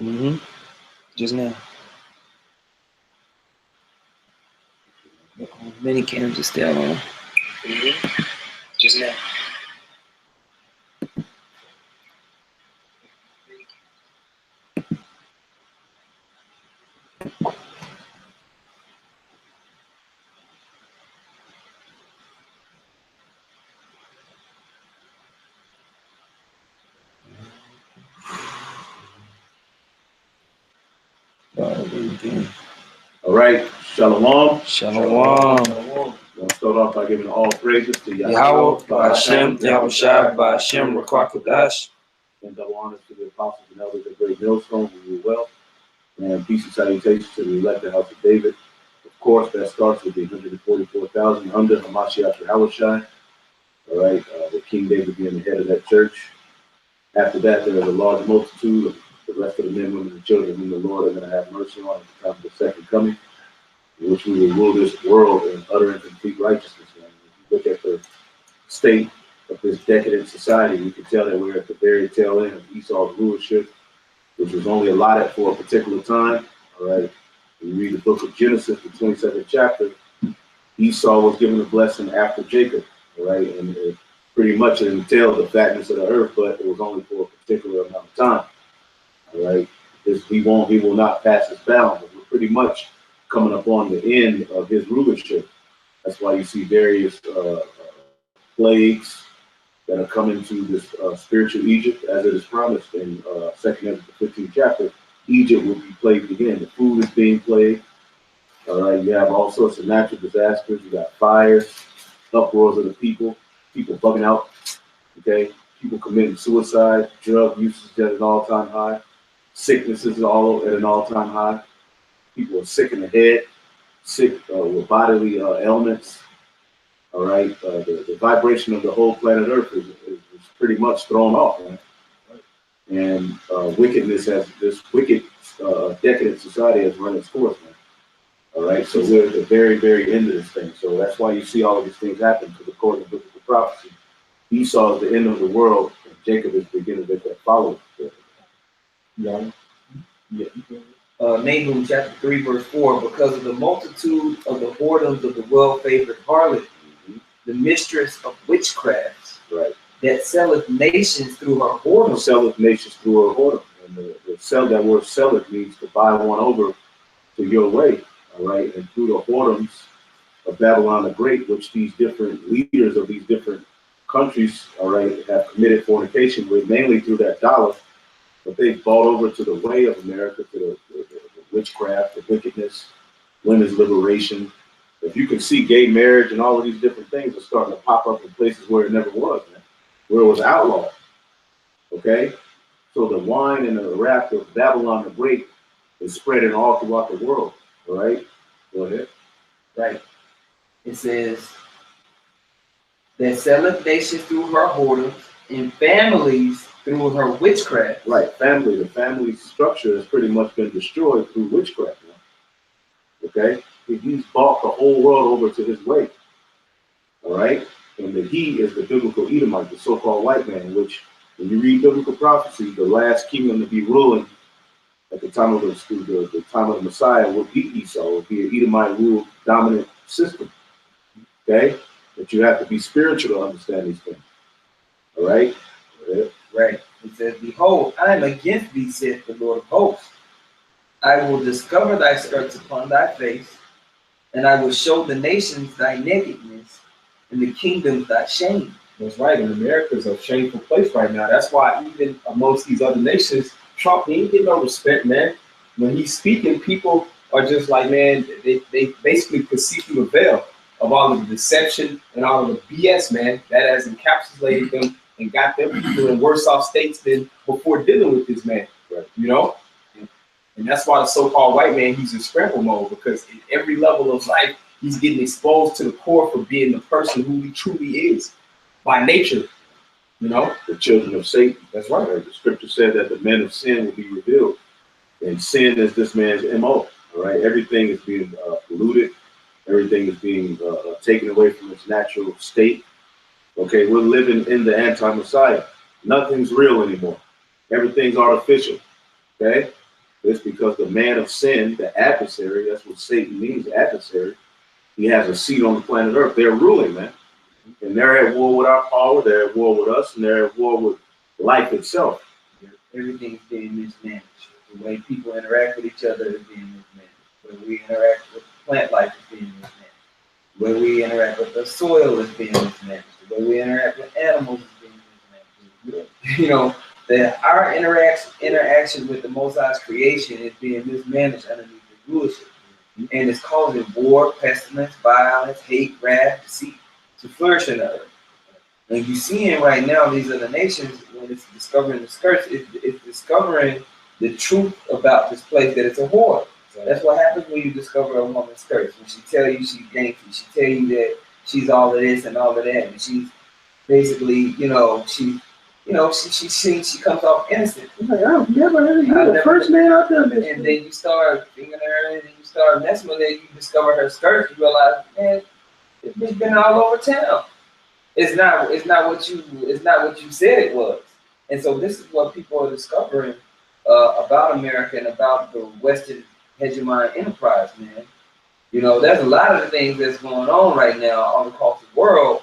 Mm-hmm. Just now. Many cams are still on. Mm-hmm. Just now. All right, Shalom. Shalom. I'll start off by giving all praises to Yahweh, Yahweh, Hashem, Yahushua, Hashem, Rakwakadash. and double honors to the apostles and elders of Great Millstone who rule well. And peace and salutations to the elected house of David. Of course, that starts with the 144,000 under Hamashiach Yahushua. All right, with King David being the head of that church. After that, there is a large multitude of the rest of the men, women, and children whom the Lord is going to have mercy on at the time of the second coming, in which we will rule this world in utter and complete righteousness. And if you look at the state of this decadent society, we can tell that we're at the very tail end of Esau's rulership, which was only allotted for a particular time. All right. When you read the book of Genesis, the 27th chapter, Esau was given a blessing after Jacob. All right. And it pretty much entailed the fatness of the earth, but it was only for a particular amount of time. All right. He will not pass his bounds. We're pretty much coming up on the end of his rulership. That's why you see various plagues that are coming to this spiritual Egypt, as it is promised in 2nd Ezra, the 15th chapter. Egypt will be plagued again. The food is being plagued. All right, you have all sorts of natural disasters. You got fires, uproars of the people bugging out. Okay, people committing suicide, drug usage at an all-time high, sicknesses all at an all-time high. People are sick in the head, sick with bodily ailments. All right, the vibration of the whole planet Earth is pretty much thrown off, man. And wickedness has this wicked, decadent society has run its course, man. All right, so we're at the very, very end of this thing. So that's why you see all of these things happen, because according to biblical prophecy, Esau is the end of the world, and Jacob is the beginning of that follows. Yeah. Nahum chapter 3, verse 4, because of the multitude of the whoredoms of the well-favored harlot, the mistress of witchcrafts, right, that selleth nations through her whoredom. Selleth nations through her whoredom. And that word selleth means to buy one over to your way, all right? And through the whoredoms of Babylon the Great, which these different leaders of these different countries, all right, have committed fornication with, mainly through that dollar, but they've bought over to the way of America, to the witchcraft, the wickedness, women's liberation. If you can see, gay marriage and all of these different things are starting to pop up in places where it never was, man, where it was outlawed. Okay? So the wine and the wrath of Babylon the Great is spreading all throughout the world. All right? Go ahead. Right. It says, that selleth nations through her whoredoms, and families through her witchcraft. Right. The family structure has pretty much been destroyed through witchcraft, man. Okay? He's bought the whole world over to his way. All right? And the he is the biblical Edomite, the so-called white man, which, when you read biblical prophecy, the last kingdom to be ruling at the time of the time of the Messiah would be Esau, would be an Edomite ruled dominant system. Okay? But you have to be spiritual to understand these things. All right? Right. It says, behold, I am against thee, saith the Lord of hosts. I will discover thy skirts upon thy face, and I will show the nations thy nakedness, and the kingdoms thy shame. That's right. And America's a shameful place right now. That's why even amongst these other nations, Trump, he ain't getting no respect, man. When he's speaking, people are just like, man, they basically could see through the veil of all of the deception and all of the BS, man, that has encapsulated them and got them people in worse off states than before dealing with this man, right. You know? And that's why the so-called white man, he's in scramble mode, because at every level of life, he's getting exposed to the core for being the person who he truly is by nature, you know? The children of Satan. That's right. The scripture said that the men of sin will be revealed. And sin is this man's MO, all right? Everything is being polluted. Everything is being taken away from its natural state. Okay, we're living in the anti-Messiah. Nothing's real anymore. Everything's artificial. Okay, It's because the man of sin, the adversary, that's what Satan means, adversary, he has a seat on the planet Earth. They're ruling, man. And they're at war with our power, they're at war with us, and they're at war with life itself. Everything's being mismanaged. The way people interact with each other is being mismanaged. The way we interact with plant life is being mismanaged. The way we interact with the soil is being mismanaged. The way we interact with animals is being mismanaged. You know, that our interaction with the Most High's creation is being mismanaged underneath the rulership. And it's causing war, pestilence, violence, hate, wrath, deceit to flourish in the earth. And you seeing right now these other nations, when it's discovering the skirts, it's discovering the truth about this place, that it's a whore. So that's what happens when you discover a woman's skirts. When she tell you she's dainty, she tell you that she's all of this and all of that, and she's basically, she comes off innocent. You're like, I've never heard of you. The first man I've done this. And then you start thinking her, and then you start messing with it. You discover her skirts. You realize, man, this bitch been all over town. It's not what you said it was. And so this is what people are discovering about America and about the Western hegemonic enterprise, man. You know, there's a lot of the things that's going on right now all across the world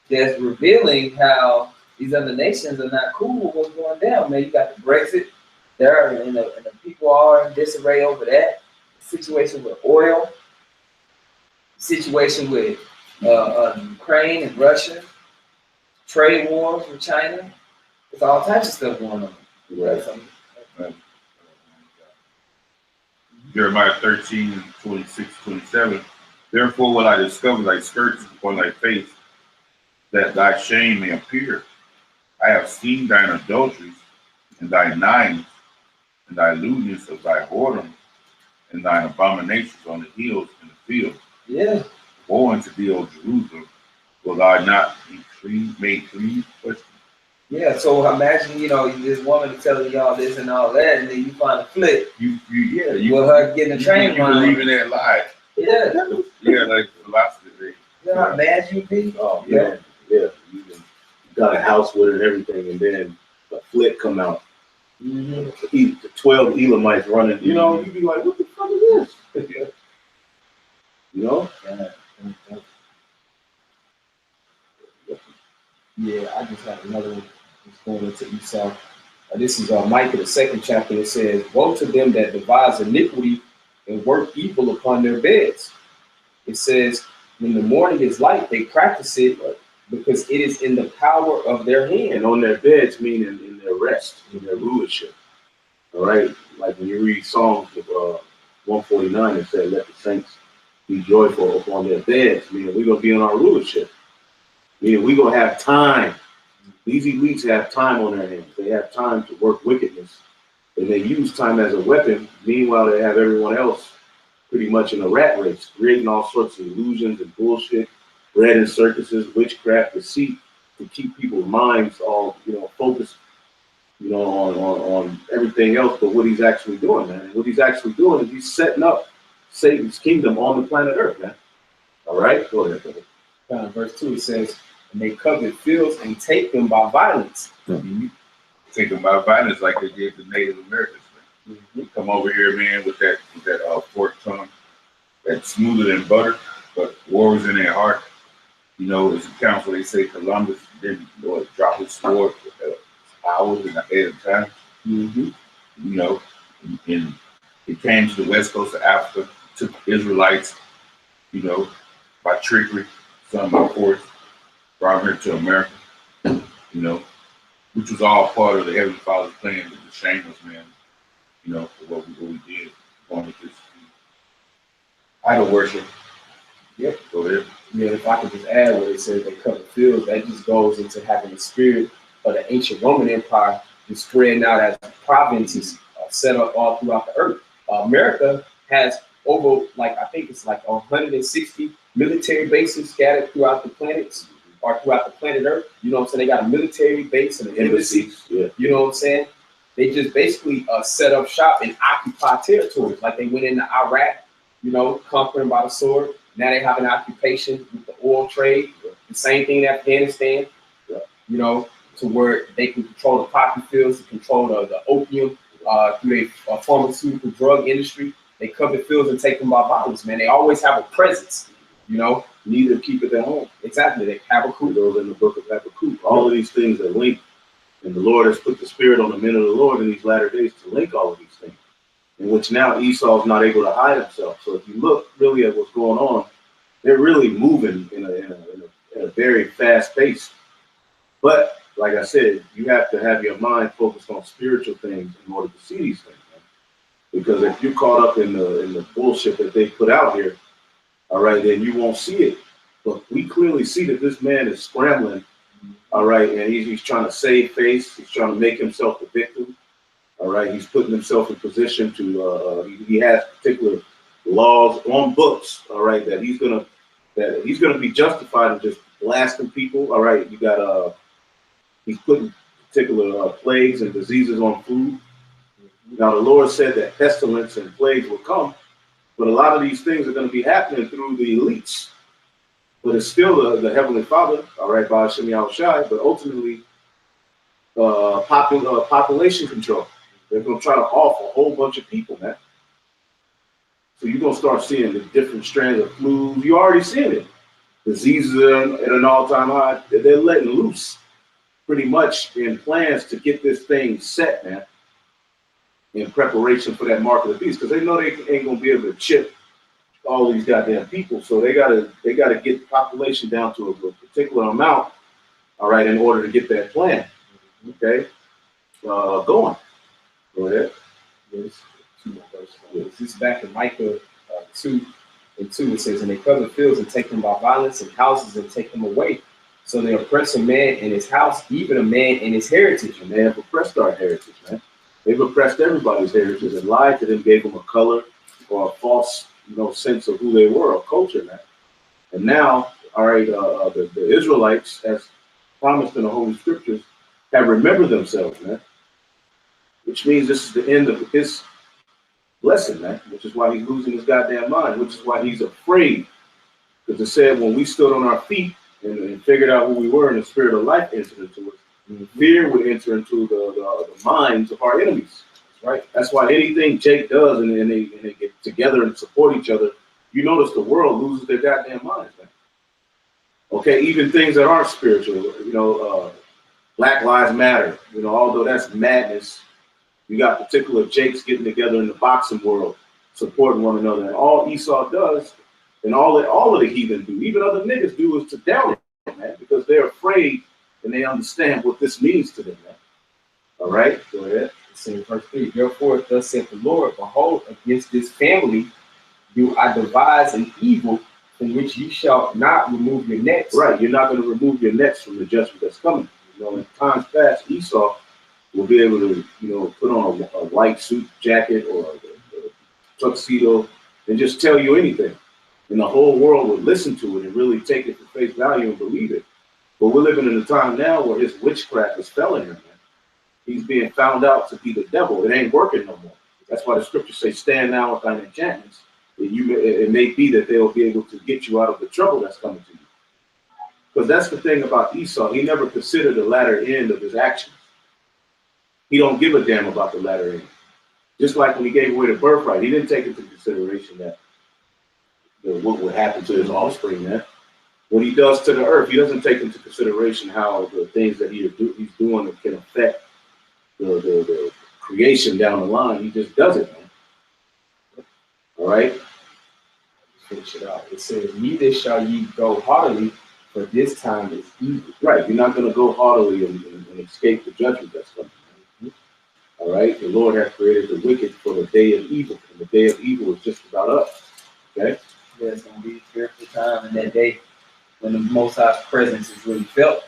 that's revealing how these other nations are not cool with what's going down, man. You got the Brexit there, and the people are in disarray over that. The situation with oil, the situation with Ukraine and Russia, trade wars with China. There's all types of stuff going on. Right. Jeremiah 13, 26, 27. Therefore will I discover thy skirts upon thy face, that thy shame may appear. I have seen thine adulteries, and thy knives, and thy lewdness of thy whoredoms, and thine abominations on the hills and the fields. Yeah. Woe unto thee, O Jerusalem, will thou not be made clean? Yeah, so imagine, this woman telling y'all this and all that, and then you find a flip. You with her getting a train you believe in that lie. Yeah. Yeah, like philosophy. You know how mad you be? Oh, yeah. You got a house with it and everything, and then a flip come out. Mm-hmm. 12 Elamites running, you be like, what the fuck is this? You know? Yeah, I just had another one that's going into Esau. This is Micah, the 2nd chapter. It says, woe to them that devise iniquity and work evil upon their beds. It says, when the morning is light, they practice it because it is in the power of their hand. And on their beds, meaning in their rest, in their rulership. All right? Like when you read Psalms of 149, it said, let the saints be joyful upon their beds, meaning we're going to be in our rulership. Meaning we're going to have time. These elites have time on their hands. They have time to work wickedness. And they use time as a weapon. Meanwhile, they have everyone else pretty much in a rat race, creating all sorts of illusions and bullshit, bread and circuses, witchcraft, deceit, to keep people's minds all, focused, on everything else but what he's actually doing, man. And what he's actually doing is he's setting up Satan's kingdom on the planet Earth, man. All right? Go ahead, brother. Verse 2, it says, and they covet fields and take them by violence. Mm-hmm. Take them by violence like they did the Native Americans, man. Mm-hmm. Come over here, man, with that forked tongue, that's smoother than butter, but war was in their heart. As a council, they say Columbus didn't drop his sword hours in the head of time. Mm-hmm. And it came to the west coast of Africa, took Israelites, by trickery, some by force, brought here to America, which was all part of the Heavenly Father's plan to shame us, man, for what we did on with this idol worship. Yep. Go ahead. Yeah, if I could just add what it says, they cover fields, that just goes into having the spirit of the ancient Roman Empire just spreading out as provinces set up all throughout the earth. America has over, I think it's 160 military bases scattered throughout the planets or throughout the planet Earth. You know what I'm saying? They got a military base and an embassy. Yeah. You know what I'm saying? They just basically set up shop and occupy territories. Like they went into Iraq, conquering by the sword. Now they have an occupation with the oil trade. The same thing in Afghanistan, to where they can control the poppy fields, to control the opium through a pharmaceutical drug industry. They covet fields and take them by violence, man. They always have a presence, you know. Neither keep it at home. Exactly. They Habakkuk. Those in the book of Habakkuk. All of these things are linked. And the Lord has put the spirit on the men of the Lord in these latter days to link all of these things. In which now Esau's not able to hide himself. So if you look really at what's going on, they're really moving in a very fast pace. But like I said, you have to have your mind focused on spiritual things in order to see these things. Man. Because if you're caught up in the bullshit that they put out here, all right, then you won't see it. But we clearly see that this man is scrambling, all right, and he's trying to save face. He's trying to make himself the victim, all right. He's putting himself in position to. He has particular laws on books, all right, that he's gonna be justified in just blasting people, all right. You got he's putting particular plagues and diseases on food. Now the Lord said that pestilence and plagues will come. But a lot of these things are going to be happening through the elites. But it's still the Heavenly Father, all right, by Hashem Yahushai, but ultimately population control. They're going to try to off a whole bunch of people, man. So you're going to start seeing the different strands of flus. You're already seeing it. Diseases are at an all-time high. They're letting loose pretty much in plans to get this thing set, man, in preparation for that mark of the beast, because they know they ain't gonna be able to chip all these goddamn people. So they gotta get the population down to a particular amount, all right, in order to get that plan. Okay, going. Go ahead. Yes, 2 more verses. This is back in Micah 2:2. It says, "And they cover fields and take them by violence, and houses and take them away. So they oppress a man in his house, even a man in his heritage." And they have oppressed our heritage, man. They've oppressed everybody's heritage and lied to them, gave them a color or a false, sense of who they were, a culture, man. And now, all right, the Israelites, as promised in the Holy Scriptures, have remembered themselves, man. Which means this is the end of his blessing, man. Which is why he's losing his goddamn mind. Which is why he's afraid. Because it said when we stood on our feet and figured out who we were, and the spirit of life entered into us, fear would enter into the minds of our enemies. Right. That's why anything Jake does and they get together and support each other, you notice the world loses their goddamn minds, man. Okay, even things that aren't spiritual, Black Lives Matter, although that's madness, you got particular Jakes getting together in the boxing world, supporting one another. And all Esau does, and all of the heathen do, even other niggas do, is to down it, man, because they're afraid and they understand what this means to them, man. All right, go ahead. It's in verse 3. "Therefore, thus saith the Lord, behold, against this family do I devise an evil from which you shall not remove your nets." Right, you're not going to remove your nets from the judgment that's coming. In times past, Esau will be able to, put on a white suit jacket or a tuxedo and just tell you anything. And the whole world would listen to it and really take it for face value and believe it. But we're living in a time now where his witchcraft is failing him, man. He's being found out to be the devil. It ain't working no more. That's why the scriptures say, "Stand now with thine enchantments." It may be that they'll be able to get you out of the trouble that's coming to you. Because that's the thing about Esau. He never considered the latter end of his actions. He don't give a damn about the latter end. Just like when he gave away the birthright, he didn't take into consideration that what would happen to his offspring, man. What he does to the earth, he doesn't take into consideration how the things that he's doing can affect the creation down the line. He just does it, man. All right? Finish it out. It says, "Neither shall ye go haughtily, for this time is evil." Right, you're not going to go haughtily and escape the judgment that's coming. All right, the Lord has created the wicked for the day of evil, and the day of evil is just about us. Okay? There's going to be a fearful time in that day when the Most High's presence is really felt,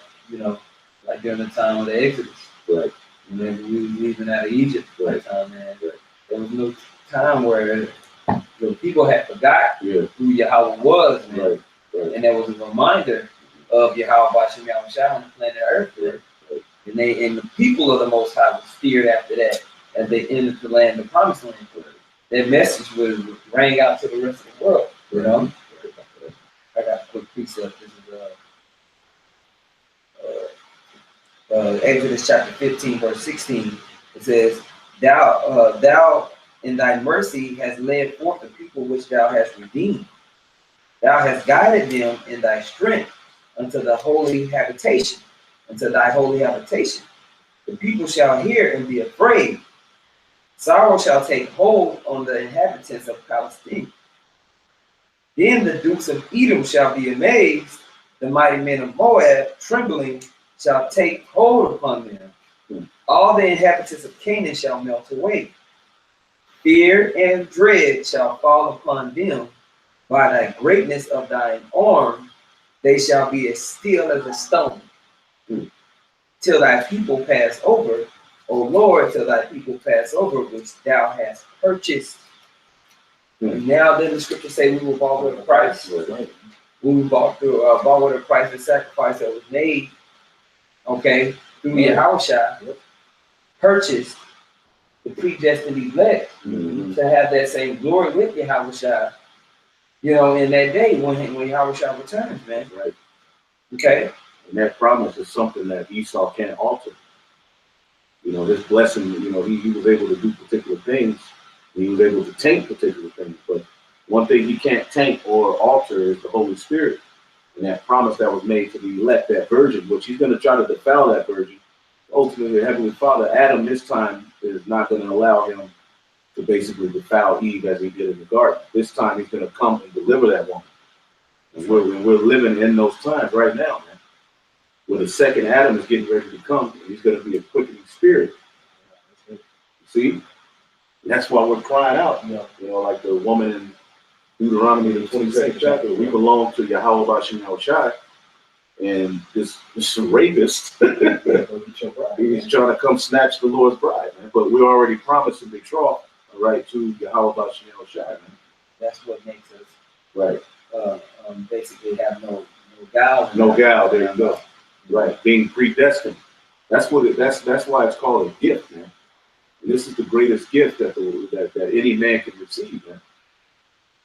like during the time of the Exodus. Right. And then we were leaving out of Egypt for that time, man. Right. There was no time where the people had forgot Yeah. who Yahweh was, man. Right. Right. And there was a reminder of Yahweh Bashem Yahushua on the planet Earth. Right. And the people of the Most High was feared after that as they entered the land, the promised land. Their message was rang out to the rest of the world, I got a quick precept. This is Exodus chapter 15, verse 16. It says, Thou in thy mercy hast led forth the people which thou hast redeemed. Thou hast guided them in thy strength unto the holy habitation, unto thy holy habitation. The people shall hear and be afraid. Sorrow shall take hold on the inhabitants of Palestine. Then the dukes of Edom shall be amazed. The mighty men of Moab, trembling, shall take hold upon them. All the inhabitants of Canaan shall melt away. Fear and dread shall fall upon them. By thy greatness of thine arm, they shall be as still as a stone. Till thy people pass over, O Lord, till thy people pass over, which thou hast purchased. And now then the scriptures say we were bought with a price. We were bought with a price and sacrifice that was made, okay, through Yahushua, purchased the predestined elect to have that same glory with Yahushua, you know, in that day when Yahushua returns, man. Right. Okay. And that promise is something that Esau can't alter. You know, this blessing, you know, he was able to do particular things. He was able to taint particular things. But one thing he can't taint or alter is the Holy Spirit. And that promise that was made to the elect, that virgin, which he's going to try to defile that virgin. Ultimately, the Heavenly Father, Adam, this time, is not going to allow him to basically defile Eve as he did in the garden. This time, he's going to come and deliver that woman. And we're living in those times right now, man. Where the second Adam is getting ready to come, and he's going to be a quickening spirit. See? That's why we're crying out. You know, like the woman in Deuteronomy, the 22nd chapter, we belong to Yahweh Bashim Yahushai. And this rapist, he's trying to come snatch the Lord's bride, man. But we're already promised in the trough, right, to Yahweh Bashim Yahushai, man. That's what makes us right. Basically have no guile. No guile, there you go. Right, being predestined. That's why it's called a gift, man. And this is the greatest gift that any man can receive, man.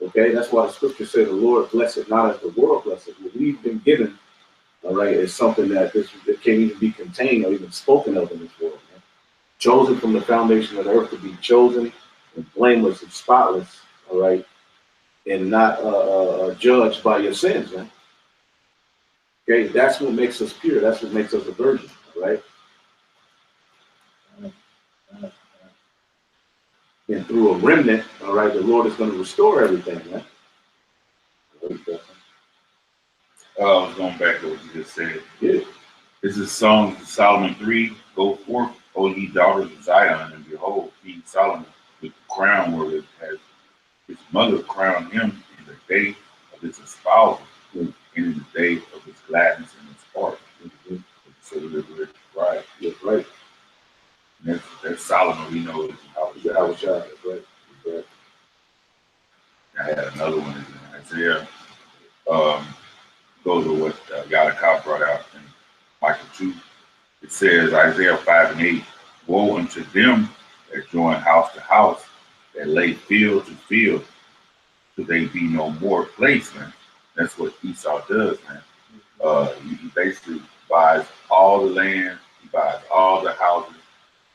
Okay, that's why the scripture says the Lord bless it, not as the world bless it. What we've been given, all right, is something that can't even be contained or even spoken of in this world, man. Chosen from the foundation of the earth to be chosen and blameless and spotless, all right, and not judged by your sins, man. Okay, that's what makes us pure. That's what makes us a virgin, all right? And through a remnant, all right, the Lord is going to restore everything, man. I was going back to what you just said. Yeah. This is Psalms of Solomon 3. Go forth, O ye daughters of Zion, and behold, King Solomon with the crown where it has his mother crowned him in the day of his espousal, and in the day of his gladness and his heart. So we're right. That's right. And that's Solomon, we know is Yahushua. That's right. That's right. I had another one in Isaiah. Goes with what Yadakah brought out in Michael 2. It says, Isaiah 5 and 8, woe unto them that join house to house, that lay field to field, till they be no more place, man. That's what Esau does, man. He basically buys all the land, he buys all the houses.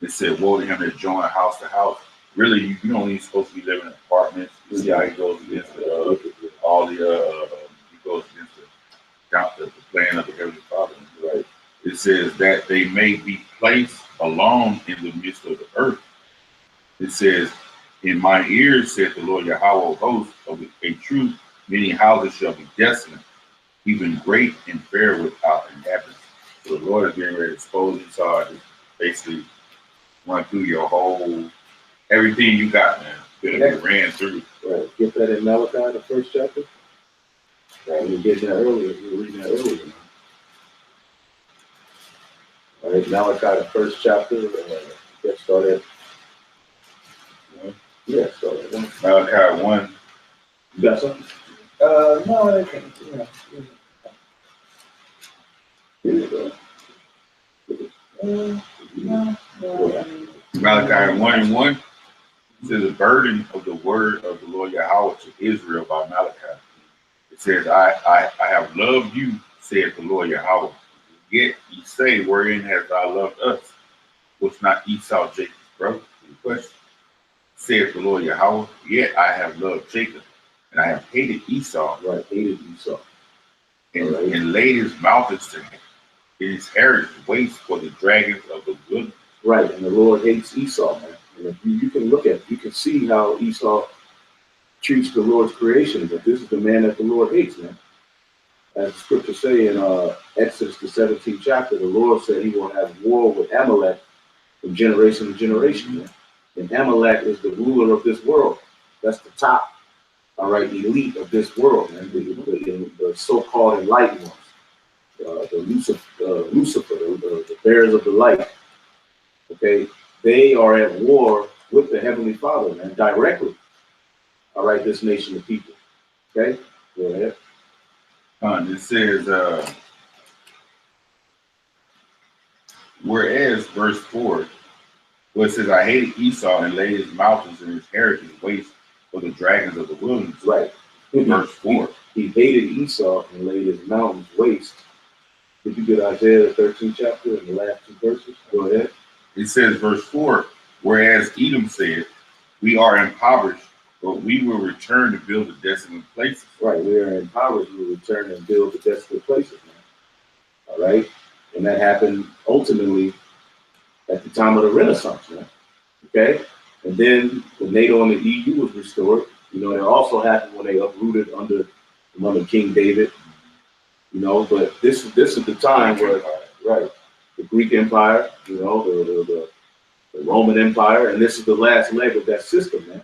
It said, woe to him that join house to house. Really, you don't even supposed to be living in apartments. You see how he goes against all the he goes against the plan of the Heavenly Father, right? It says that they may be placed alone in the midst of the earth. It says, in my ears, said the Lord Yahweh host of a truth, many houses shall be desolate, even great and fair without inhabitants. So the Lord is getting ready to expose Esau to basically run through your whole, everything you got, man. It's gonna be ran through. Right. Get that in Malachi, the first chapter. Right. We were getting that earlier. We were reading that earlier. All right, Malachi, the first chapter. Get started. Yeah, started. Malachi 1. You got something? No, I can't. Here you go. No. Malachi 1 and 1 says the burden of the word of the Lord Yahweh to Israel by Malachi. It says, I have loved you, said the Lord Yahweh. Yet ye say, wherein hast thou loved us? Was not Esau Jacob's brother? question. Saith the Lord Yahweh, yet I have loved Jacob, and I have hated Esau, Right, hated Esau. and, Right. and laid his mountains to him. His heritage waits for the dragons of the wilderness. Right, and the Lord hates Esau, man. And if you can look at it, you can see how Esau treats the Lord's creation, but this is the man that the Lord hates, man. As the scriptures say in Exodus, the 17th chapter, the Lord said he will have war with Amalek from generation to generation, man. And Amalek is the ruler of this world. That's the top, all right, elite of this world, man. The so-called enlightened ones, the Lucifer, the bearers of the light. Okay, they are at war with the Heavenly Father, man, directly. All right, this nation of people. Okay, go ahead. It says, whereas verse 4, where it says, I hated Esau and laid his mountains and his heritage waste for the dragons of the wilderness. Right. Verse 4. He hated Esau and laid his mountains waste. Did you get Isaiah the 13th chapter in the last two verses? Go ahead. It says, verse 4, whereas Edom said, we are impoverished, but we will return to build the desolate places. Right, we are impoverished, we will return and build the desolate places, man. All right? And that happened ultimately at the time of the Renaissance, man. Okay? And then the NATO and the EU was restored. You know, it also happened when they uprooted under King David. You know, but this is the time where, right, the Greek Empire, you know, the Roman Empire, and this is the last leg of that system, man.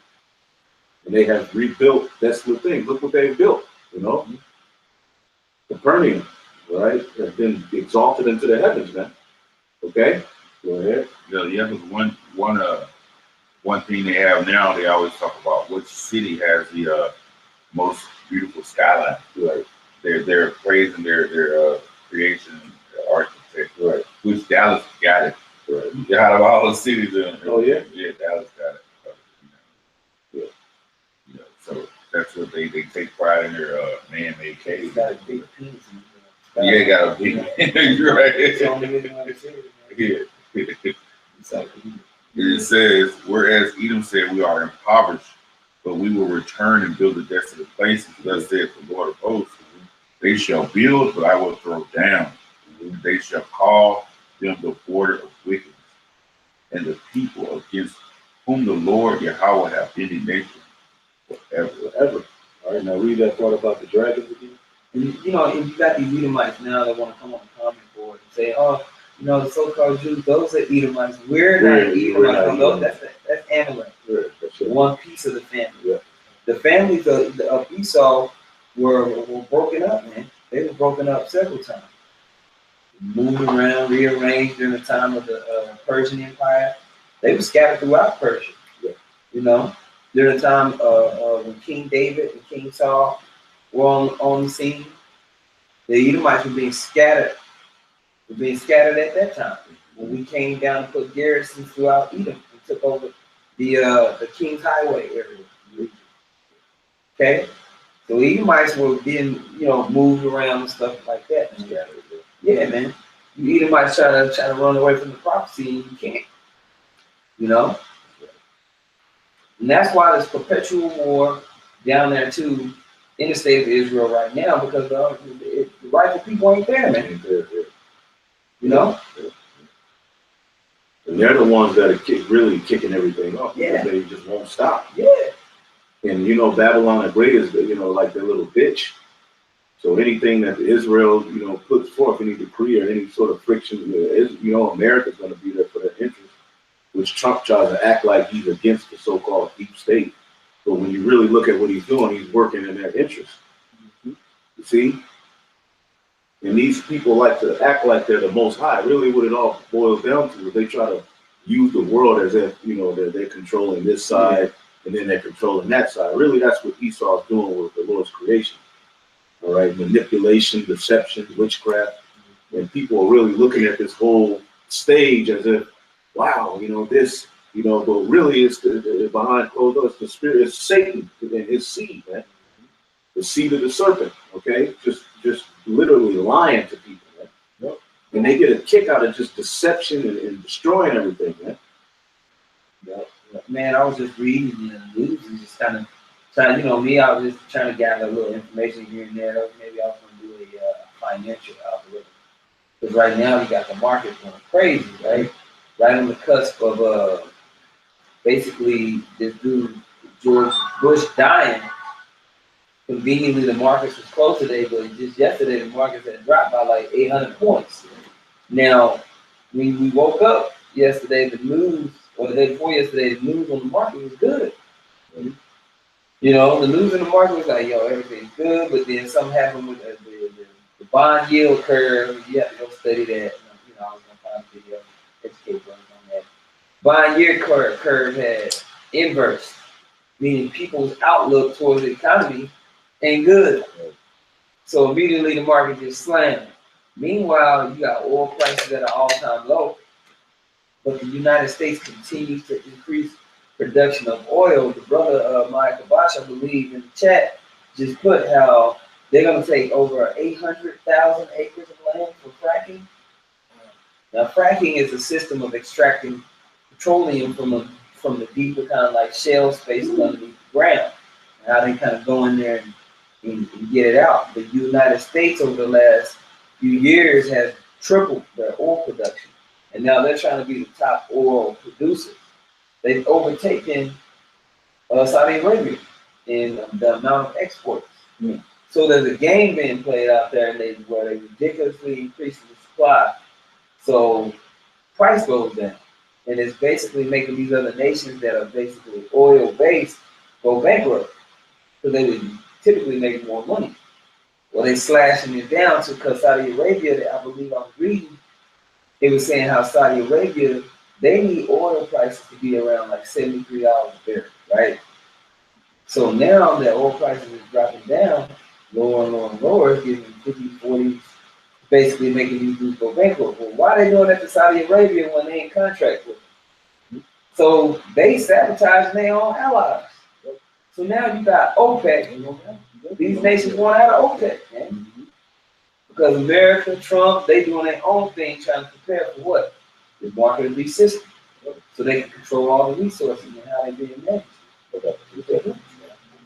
And they have rebuilt desolate things. Look what they've built, you know. Capernaum, right, has been exalted into the heavens, man. Okay, go ahead. Yeah, because one thing they have now, they always talk about which city has the most beautiful skyline. Right. They're praising their creation, their architect. Right. Which Dallas got it. Right. Out of all the cities, oh yeah, Dallas got it. So that's what they take pride in their man-made caves. Got a big piece. Yeah, got a big. You're right. It's the only reason why they say it. Yeah. It says, whereas Edom said, we are impoverished, but we will return and build the desolate places. Thus saith the Lord of hosts, they shall build, but I will throw down. They shall call them the border of wickedness, and the people against whom the Lord Yahweh hath indignation forever. All right, now read that part about the dragons again. And you know, and you got these Edomites now that want to come on the comment board and say, oh, you know, the so-called Jews, those are Edomites. We're not Edomites. That's Amalek. One piece of the family. Yeah. The families of Esau were broken up, man. They were broken up several times. Moved around, rearranged during the time of the Persian Empire. They were scattered throughout Persia. Yeah. You know, during the time when King David and King Saul were on the scene, the Edomites were being scattered. At that time. When we came down to put garrisons throughout Edom and took over the King's Highway area. Okay? So Edomites were being, you know, moved around and stuff like that. Yeah, man. You Edomites try to run away from the prophecy and you can't. You know? And that's why there's perpetual war down there too in the state of Israel right now, because the rightful people ain't there, man. You know? And they're the ones that are really kicking everything off. Yeah. They just won't stop. Yeah. And you know, Babylon the Great is, you know, like their little bitch. So anything that Israel, you know, puts forth, any decree or any sort of friction, you know, America's going to be there for their interest, which Trump tries to act like he's against the so-called deep state. But when you really look at what he's doing, he's working in their interest. You see? And these people like to act like they're the most high. Really what it all boils down to is they try to use the world as if, you know, they're controlling this side and then they're controlling that side. Really, that's what Esau's doing with the Lord's creation. All right, manipulation, deception, witchcraft. And people are really looking at this whole stage as if, wow, you know, this, you know, but really it's behind closed doors, the spirit is Satan and his seed, man. The seed of the serpent, okay? Just literally lying to people, man. Yep. And they get a kick out of just deception and destroying everything, man. Yep. Man, I was just reading the news and just kind of trying, me, I was just trying to gather a little information here and there. Maybe I was going to do a financial algorithm. Because right now you got the market going crazy, right? Right on the cusp of basically this dude, George Bush, dying. Conveniently, the markets was close today, but just yesterday the markets had dropped by like 800 points. Now, when we woke up yesterday, the news, or the day before yesterday, the news on the market was good. The news in the market was like, yo, everything's good, but then something happened with the bond yield curve. You have to go study that. I was going to find a video, educate on that. Bond yield curve had inverse, meaning people's outlook towards the economy ain't good. So immediately the market just slammed. Meanwhile, you got oil prices at an all-time low, but the United States continues to increase production of oil. The brother Mike Kabash, I believe, in the chat just put how they're going to take over 800,000 acres of land for fracking. Now, fracking is a system of extracting petroleum from the deeper kind of like shale spaces underneath the ground. And how they kind of go in there and get it out. The United States over the last few years has tripled their oil production. And now they're trying to be the top oil producers. They've overtaken Saudi Arabia in the amount of exports. Mm. So there's a game being played out there where they ridiculously increase the supply. So price goes down. And it's basically making these other nations that are basically oil-based go bankrupt. Because they would typically make more money. Well, they slashing it down to because Saudi Arabia, I believe I was reading, it was saying how Saudi Arabia, they need oil prices to be around like $73 a barrel, right? So now that oil prices is dropping down, lower and lower and lower, it's getting 50, 40, basically making these dudes go bankrupt. Well, why are they doing that to Saudi Arabia when they ain't contract with them? So they sabotaging their own allies. So now you got OPEC. These nations want out of OPEC, man. Because America, Trump, they doing their own thing, trying to prepare for what? The market beast system. So they can control all the resources and how they being managed.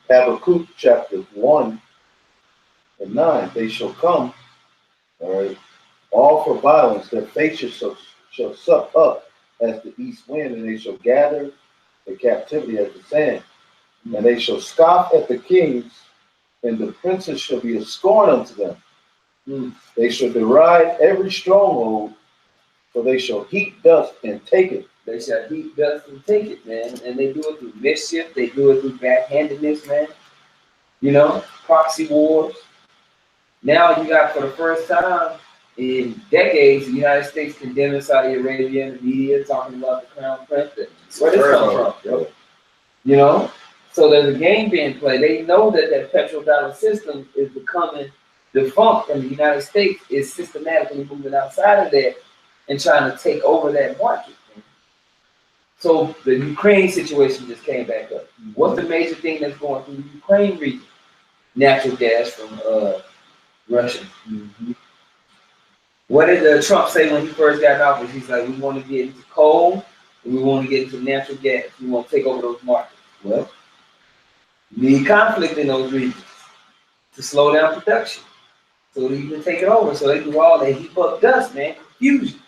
Habakkuk chapter 1 and 9, they shall come, all right, all for violence, their faces shall suck up as the east wind, and they shall gather the captivity as the sand. And they shall scoff at the kings, and the princes shall be a scorn unto them. They shall deride every stronghold, for they shall heap dust and take it. They shall heap dust and take it, man. And they do it through mischief. They do it through backhandedness, man. Proxy wars. Now you got, for the first time in decades, the United States condemning Saudi Arabia in the media, talking about the crown prince. Where this come from? So there's a game being played. They know that petrodollar system is becoming defunct, and the United States is systematically moving outside of that and trying to take over that market. So the Ukraine situation just came back up. What's the major thing that's going through the Ukraine region? Natural gas from Russia. What did Trump say when he first got in office? He's like, we want to get into coal, and we want to get into natural gas. We want to take over those markets. Well, you need conflict in those regions to slow down production so that you can take it over. So they do all that heap up dust, man, confusion.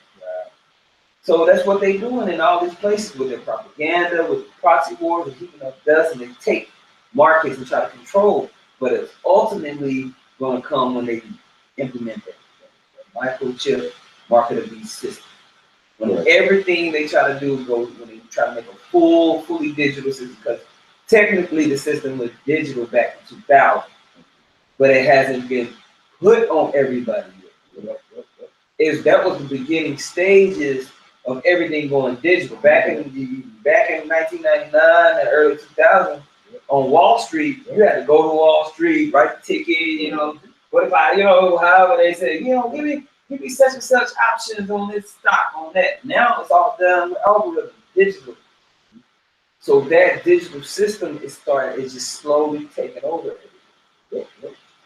So that's what they're doing in all these places with their propaganda, with proxy wars, and heaping up dust, and they take markets and try to control. But it's ultimately going to come when they implement that microchip market of beast system. When everything they try to do goes, when they try to make a fully digital system, because technically the system was digital back in 2000, but it hasn't been put on everybody yet. That was the beginning stages of everything going digital. Back in 1999 and early 2000, on Wall Street, you had to go to Wall Street, write the ticket, what if I, however they say, give me such and such options on this stock, on that. Now it's all done with algorithm, digital. So that digital system is just slowly taking over.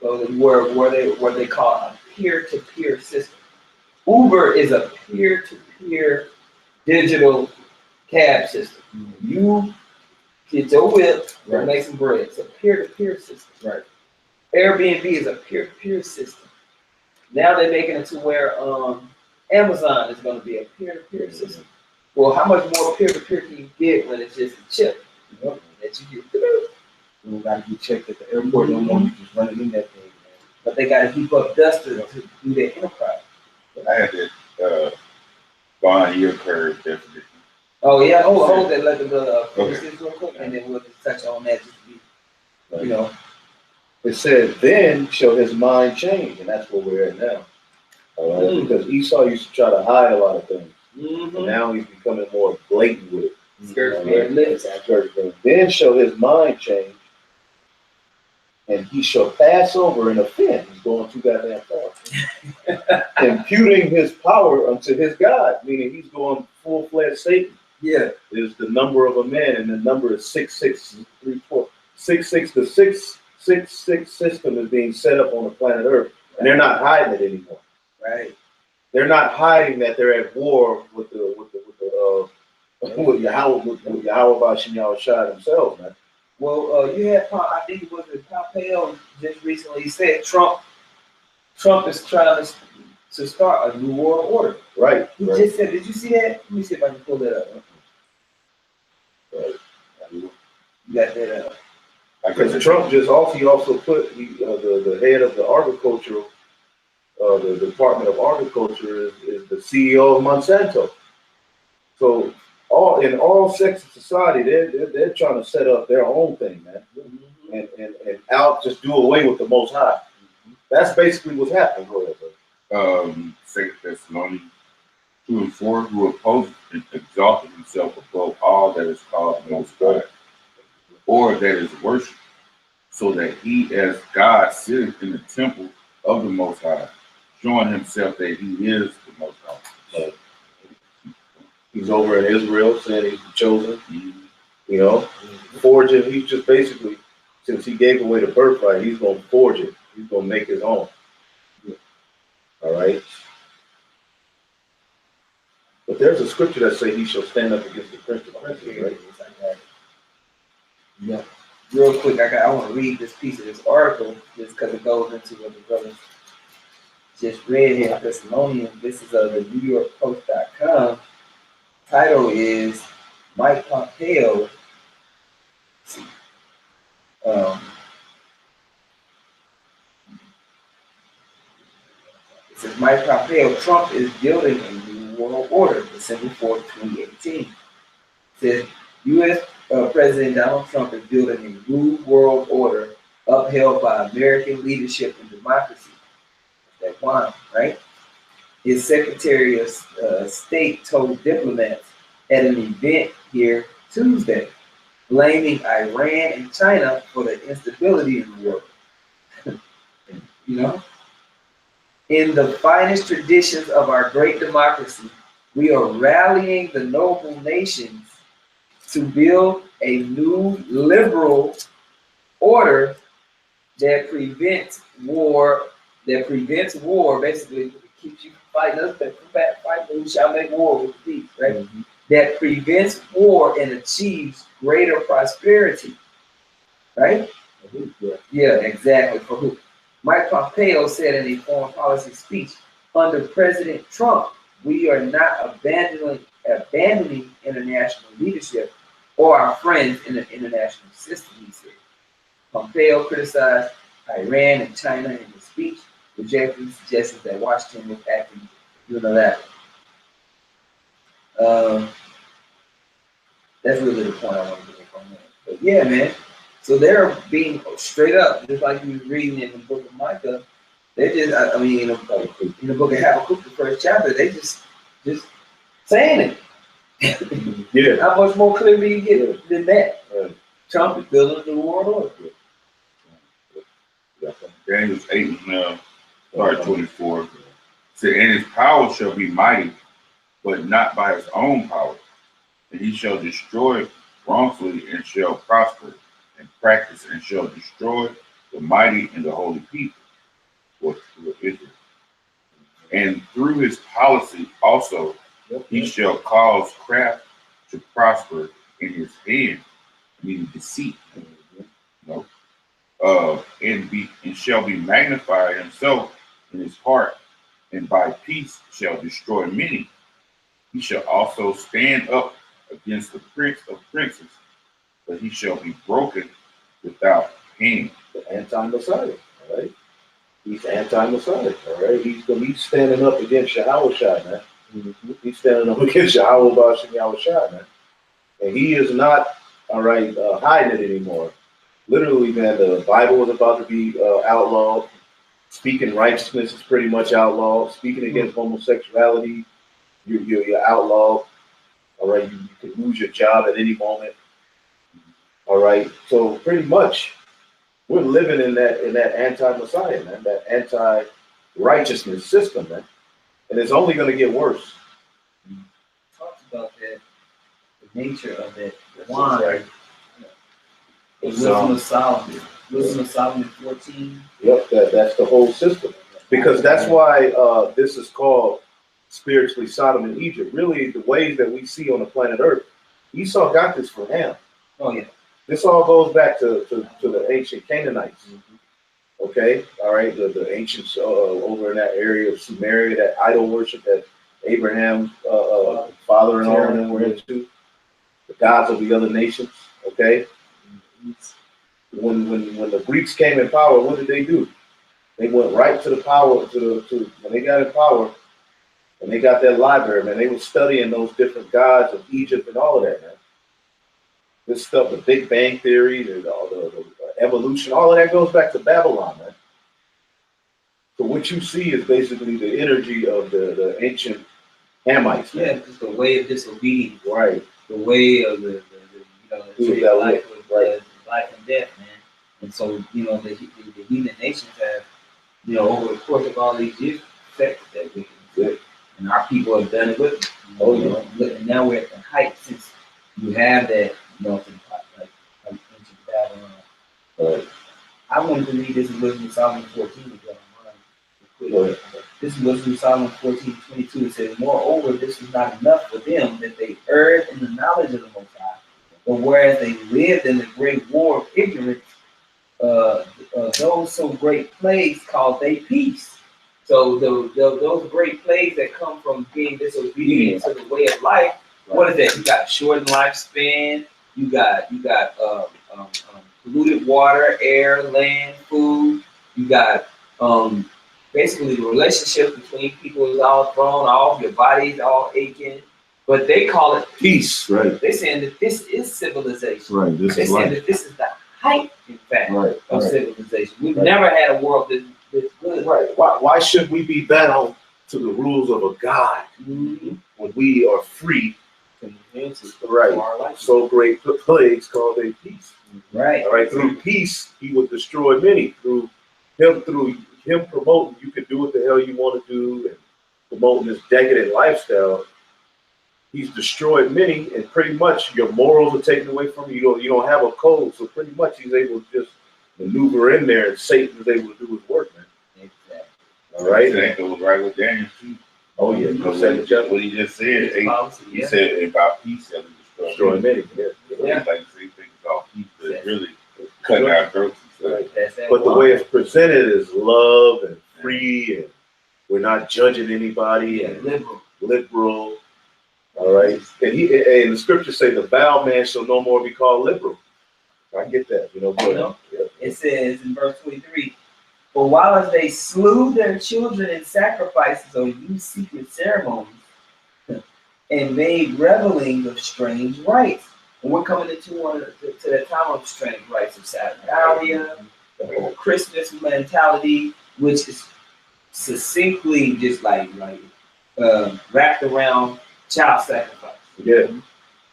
So where they call it a peer-to-peer system. Uber is a peer-to-peer digital cab system. Mm-hmm. You get your whip, Right. make some bread. It's a peer-to-peer system. Right. Airbnb is a peer-to-peer system. Now they're making it to where Amazon is going to be a peer-to-peer system. Well, how much more peer-to-peer can you get when it's just a chip that you get? You got to get checked at the airport no more. You just running in that thing, man. But they got to keep up dust to do their enterprise. I had that bond yield curve definition. Oh yeah, hold that. Let the finish Okay. this real quick, and then we'll just touch on that. Just to be, you know. It said, then shall his mind change, and that's where we're at now. All right? Because Esau used to try to hide a lot of things, and now he's becoming more blatant with it. Skirts All being right? lit. Then shall his mind change, and he shall pass over and offend. He's going too goddamn far. Imputing his power unto his God, meaning he's going full-fledged Satan. Yeah. Is the number of a man, and the number is 6634. 66, the 666 system is being set up on the planet Earth, and they're not hiding it anymore. Right. They're not hiding that they're at war with Yahweh Bashim Yahushua themselves, man. Well, you had I think it was Pompeo just recently said Trump is trying to start a new world order. Right. He just said, did you see that? Let me see if I can pull that up. Right. You got that up. Because Trump he also put the head of the agricultural, the Department of Agriculture is the CEO of Monsanto. So in all sects of society, they're trying to set up their own thing, man, and out just do away with the Most High. That's basically what's happening. Go ahead, 2 Thessalonians 2:4, who opposed and exalted himself above all that is called the Most High, or that is worshipped, so that he as God sitteth in the temple of the Most High, showing himself that he is the Most High. He's over in Israel saying he's the chosen, you know, forging. He's just basically, since he gave away the birthright, he's going to forge it. He's going to make his own. All right. But there's a scripture that says he shall stand up against the prince of princes, right? Yeah. Real quick, I want to read this piece of this article just because it goes into what the brothers just read here in Thessalonians. This is the NewYorkPost.com. Title is Mike Pompeo. It says Mike Pompeo, Trump is building a new world order, December 4th, 2018. It says U.S. President Donald Trump is building a new world order upheld by American leadership and democracy. That's one, right? His Secretary of State told diplomats at an event here Tuesday, blaming Iran and China for the instability in the world. You know? In the finest traditions of our great democracy, we are rallying the noble nations to build a new liberal order that prevents war, basically keeps you fighting us, fighting, we shall make war with peace, right? Mm-hmm. That prevents war and achieves greater prosperity, right? Mm-hmm. Yeah, exactly. For who? Mike Pompeo said in a foreign policy speech, under President Trump, we are not abandoning international leadership or our friends in the international system, he said. Pompeo criticized Iran and China in his speech, rejecting suggestions that Washington was acting unilaterally. That's really the point I want to make on that. But yeah, man. So they're being straight up, just like you was reading in the book of Micah. They just, I mean, in the book of Habakkuk, the first chapter, they just saying it. Yeah. How much more clear do you get than that? Trump is building a new world order. Daniel 8:24. Said, and his power shall be mighty, but not by his own power. And he shall destroy wrongfully and shall prosper and practice and shall destroy the mighty and the holy people, or Israel. And through his policy also, he shall cause craft to prosper in his hand, meaning deceit. You know, and shall be magnified himself in his heart, and by peace shall destroy many. He shall also stand up against the prince of princes, but he shall be broken without hand. The anti-Messiah, all right? He's anti-Messiah, all right? He's standing up against Yahushua, man. He's standing up against Yahushua, man. And he is not, all right, hiding it anymore. Literally, man, the Bible is about to be outlawed. Speaking righteousness is pretty much outlawed. Speaking against homosexuality, you're outlawed. All right, you can lose your job at any moment. All right, so pretty much we're living in that anti-Messiah, man, that anti-righteousness system, man, and it's only going to get worse. Talks about that, the nature of it. One, right. Wisdom of Solomon. Wisdom of Solomon 14. Yep, that's the whole system. Because that's why this is called spiritually Sodom and Egypt. Really, the ways that we see on the planet Earth, Esau got this from Ham. Oh, yeah. This all goes back to the ancient Canaanites. Okay, all right, the ancients over in that area of Sumeria, that idol worship that Abraham's father and all of them were into, the gods of the other nations. Okay, when the Greeks came in power, what did they do? They went right to the power to when they got in power, and they got that library, man. They were studying those different gods of Egypt and all of that, man. This stuff, the Big Bang Theory, the evolution, all of that goes back to Babylon, man. So what you see is basically the energy of the ancient Hamites. Man. Yeah, just the way of disobedience. Right. The way of the life and death, man. And so, the heathen nations have, over the course of all these years, perfected that wickedness. And our people have done it with them. And now we're at the height, since you have that, like ancient Babylon. I wanted to read this in Wisdom of Solomon 14 again. This is Wisdom of Solomon 14:22. It says, moreover, this was not enough for them that they erred in the knowledge of the Most High, but whereas they lived in the great war of ignorance, those so great plagues called they peace. So those great plagues that come from being disobedient to the way of life, what is that? You got shortened lifespan. You got polluted water, air, land, food. You got basically the relationship between people is all thrown off. Your body's all aching. But they call it peace. Right. They're saying that this is civilization. Right. They're saying that this is the height, in fact, of civilization. We've never had a world this good. Right. Why should we be bound to the rules of a God when we are free? Right. So great plagues called a peace. Right. All right. Through peace, he would destroy many. Through him promoting, you can do what the hell you want to do, and promoting this decadent lifestyle. He's destroyed many, and pretty much your morals are taken away from you. You don't have a code, so pretty much he's able to just maneuver in there, and Satan is able to do his work, man. Exactly. All right. That goes right with Daniel too. Oh yeah, what he just said. He said about peace and destroy many. Yeah. Like to say things about peace, but it's really cutting our throats. Right. But the way it's presented is love and free, and we're not judging anybody, and liberal. All right. And the scriptures say the vile man shall no more be called liberal. I get that, It says in verse 23, for while as they slew their children in sacrifices or used secret ceremonies and made revelings of strange rites. And we're coming into to the time of strange rites of Saturnalia, the whole Christmas mentality, which is succinctly just like wrapped around child sacrifice. Yeah.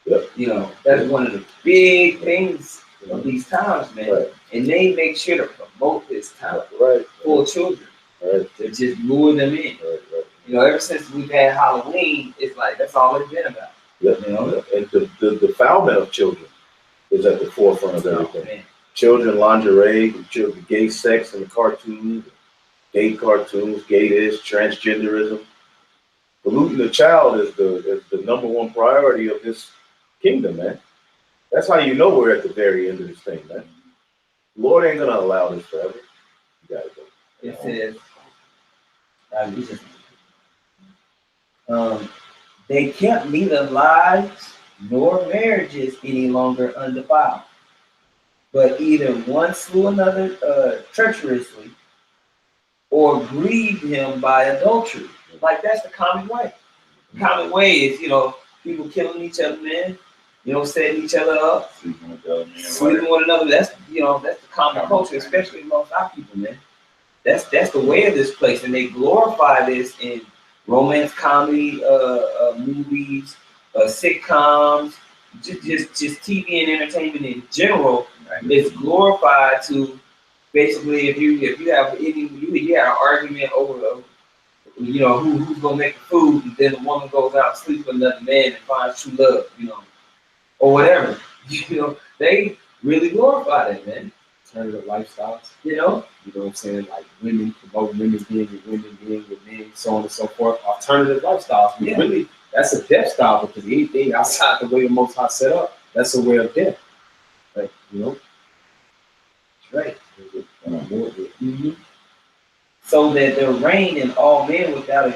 That's one of the big things of these times, man. Right. And they make sure to promote this time for children. Right. To just lure them in. Right. Ever since we've had Halloween, it's like that's all it's been about. And the defilement of children is at the forefront of everything. Children lingerie, children gay sex in the cartoons, gay dish, transgenderism. Polluting the child is the number one priority of this kingdom, man. That's how you know we're at the very end of this thing, man. Lord ain't gonna allow this forever. You gotta go. It says, they kept neither lives nor marriages any longer undefiled, but either one slew another treacherously or grieved him by adultery. Like that's the common way. The common way is, people killing each other, man. Setting each other up, sleeping with one another. That's that's the common culture, especially amongst our people, man. That's the way of this place, and they glorify this in romance comedy movies, sitcoms, just TV and entertainment in general. It's glorified to basically if you have you had an argument over who's gonna make the food, and then the woman goes out and sleeps with another man and finds true love, or whatever. They really glorify that, man. Alternative lifestyles. You know what I'm saying? Like women promote women being with men, so on and so forth. Alternative lifestyles. Yeah. Really, that's a death style because anything outside the way the Most High set up, that's a way of death. Like, right. Mm-hmm. So that there reign in all men without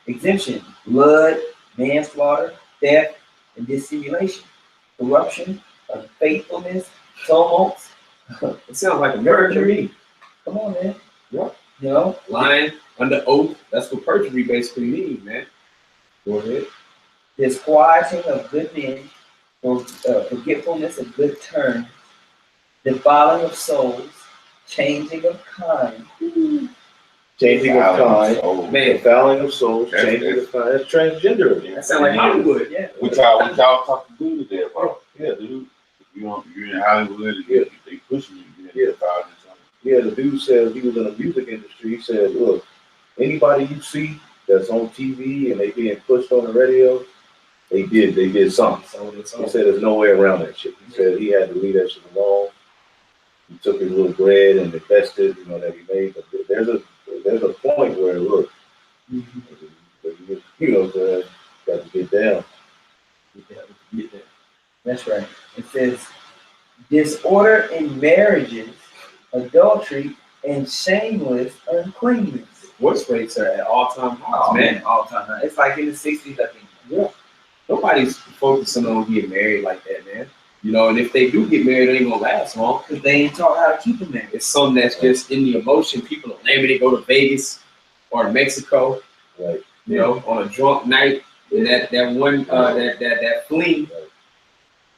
exemption, blood, manslaughter, theft, and dissimulation, corruption, unfaithfulness, tumults. It sounds like a murder to me. Come on, man. Yeah. Lying under oath. That's what perjury basically means, man. Go ahead. Disquieting of good men, forgetfulness of good terms, defiling of souls, changing of kind. Changing of kind, man. Defiling of souls, changing of kind. That's transgender. That sounds like Hollywood. Yeah. What y'all talking to do today, bro? Yeah, dude. You're in Hollywood, they pushing you. Yeah, the dude said he was in the music industry. He said, look, anybody you see that's on TV and they being pushed on the radio, they did something. He said there's no way around that shit. He said he had to leave that shit alone. He took his little bread and invested, that he made. But there's a point where, look, got to get down. That's right. It says disorder in marriages, adultery, and shameless uncleanness. Divorce rates are at all-time highs, Oh, man. All-time high. It's like in the 60s, I think. Yeah. Nobody's focusing on getting married like that, man. And if they do get married, it ain't gonna last long because they ain't taught how to keep them married. It's something that's just in the emotion. People are naming it, go to Vegas or Mexico, Right? On a drunk night, and that one that fling.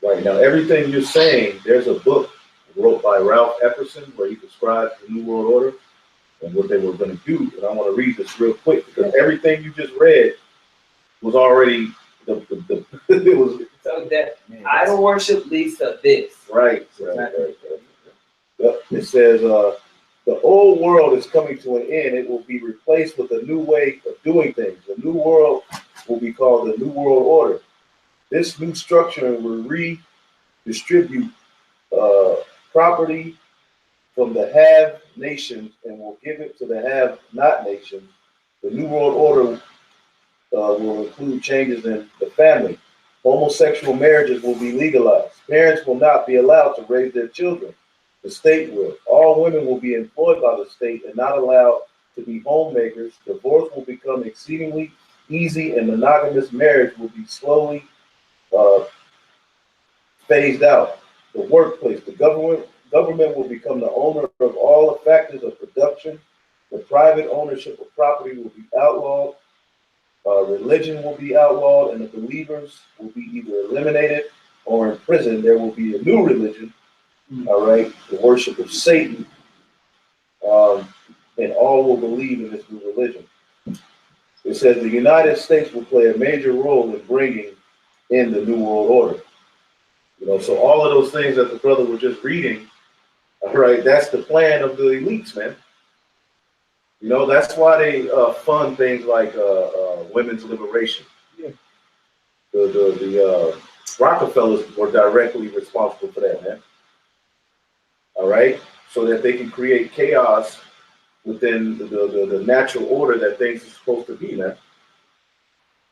Right now, everything you're saying, there's a book wrote by Ralph Epperson where he describes the New World Order and what they were going to do. And I want to read this real quick because everything you just read was already it was so that idol worship leads to this. Right. Yep. It says the old world is coming to an end. It will be replaced with a new way of doing things. The new world will be called the New World Order. This new structure will redistribute property from the have nations and will give it to the have not nations. The New World Order will include changes in the family. Homosexual marriages will be legalized. Parents will not be allowed to raise their children. The state will. All women will be employed by the state and not allowed to be homemakers. Divorce will become exceedingly easy and monogamous marriage will be slowly phased out. The workplace, the government will become the owner of all the factors of production. The private ownership of property will be outlawed. Religion will be outlawed, and the believers will be either eliminated or imprisoned. There will be a new religion, all right, the worship of Satan, and all will believe in this new religion. It says the United States will play a major role in bringing in the New World Order. So all of those things that the brother was just reading, all right, that's the plan of the elites, man. That's why they fund things like women's liberation. Yeah. The Rockefellers were directly responsible for that, man. All right, so that they can create chaos within the natural order that things are supposed to be, man.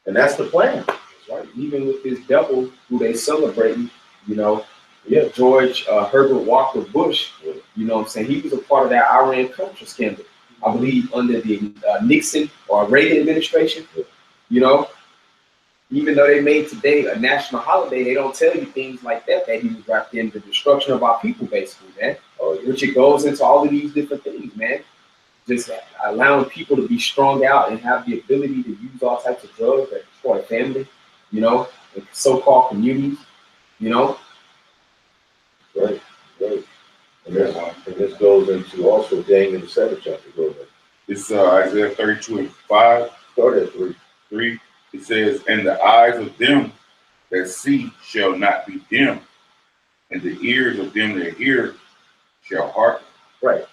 And that's the plan. right? Even with this double who they celebrating, you know, yeah, George Herbert Walker Bush, you know what I'm saying? He was a part of that Iran Contra scandal, I believe, under the Nixon or Reagan administration, you know. Even though they made today a national holiday, they don't tell you things like that he was wrapped in the destruction of our people, basically, man. Which it goes into all of these different things, man. Just allowing people to be strung out and have the ability to use all types of drugs that destroy family, you know, and so-called communities, you know. Right, right. And this goes into also Daniel the 7th chapter. Go ahead. It's Isaiah 32:5. Start at 3. 3. It says, and the eyes of them that see shall not be dim, and the ears of them that hear shall hearken. Right.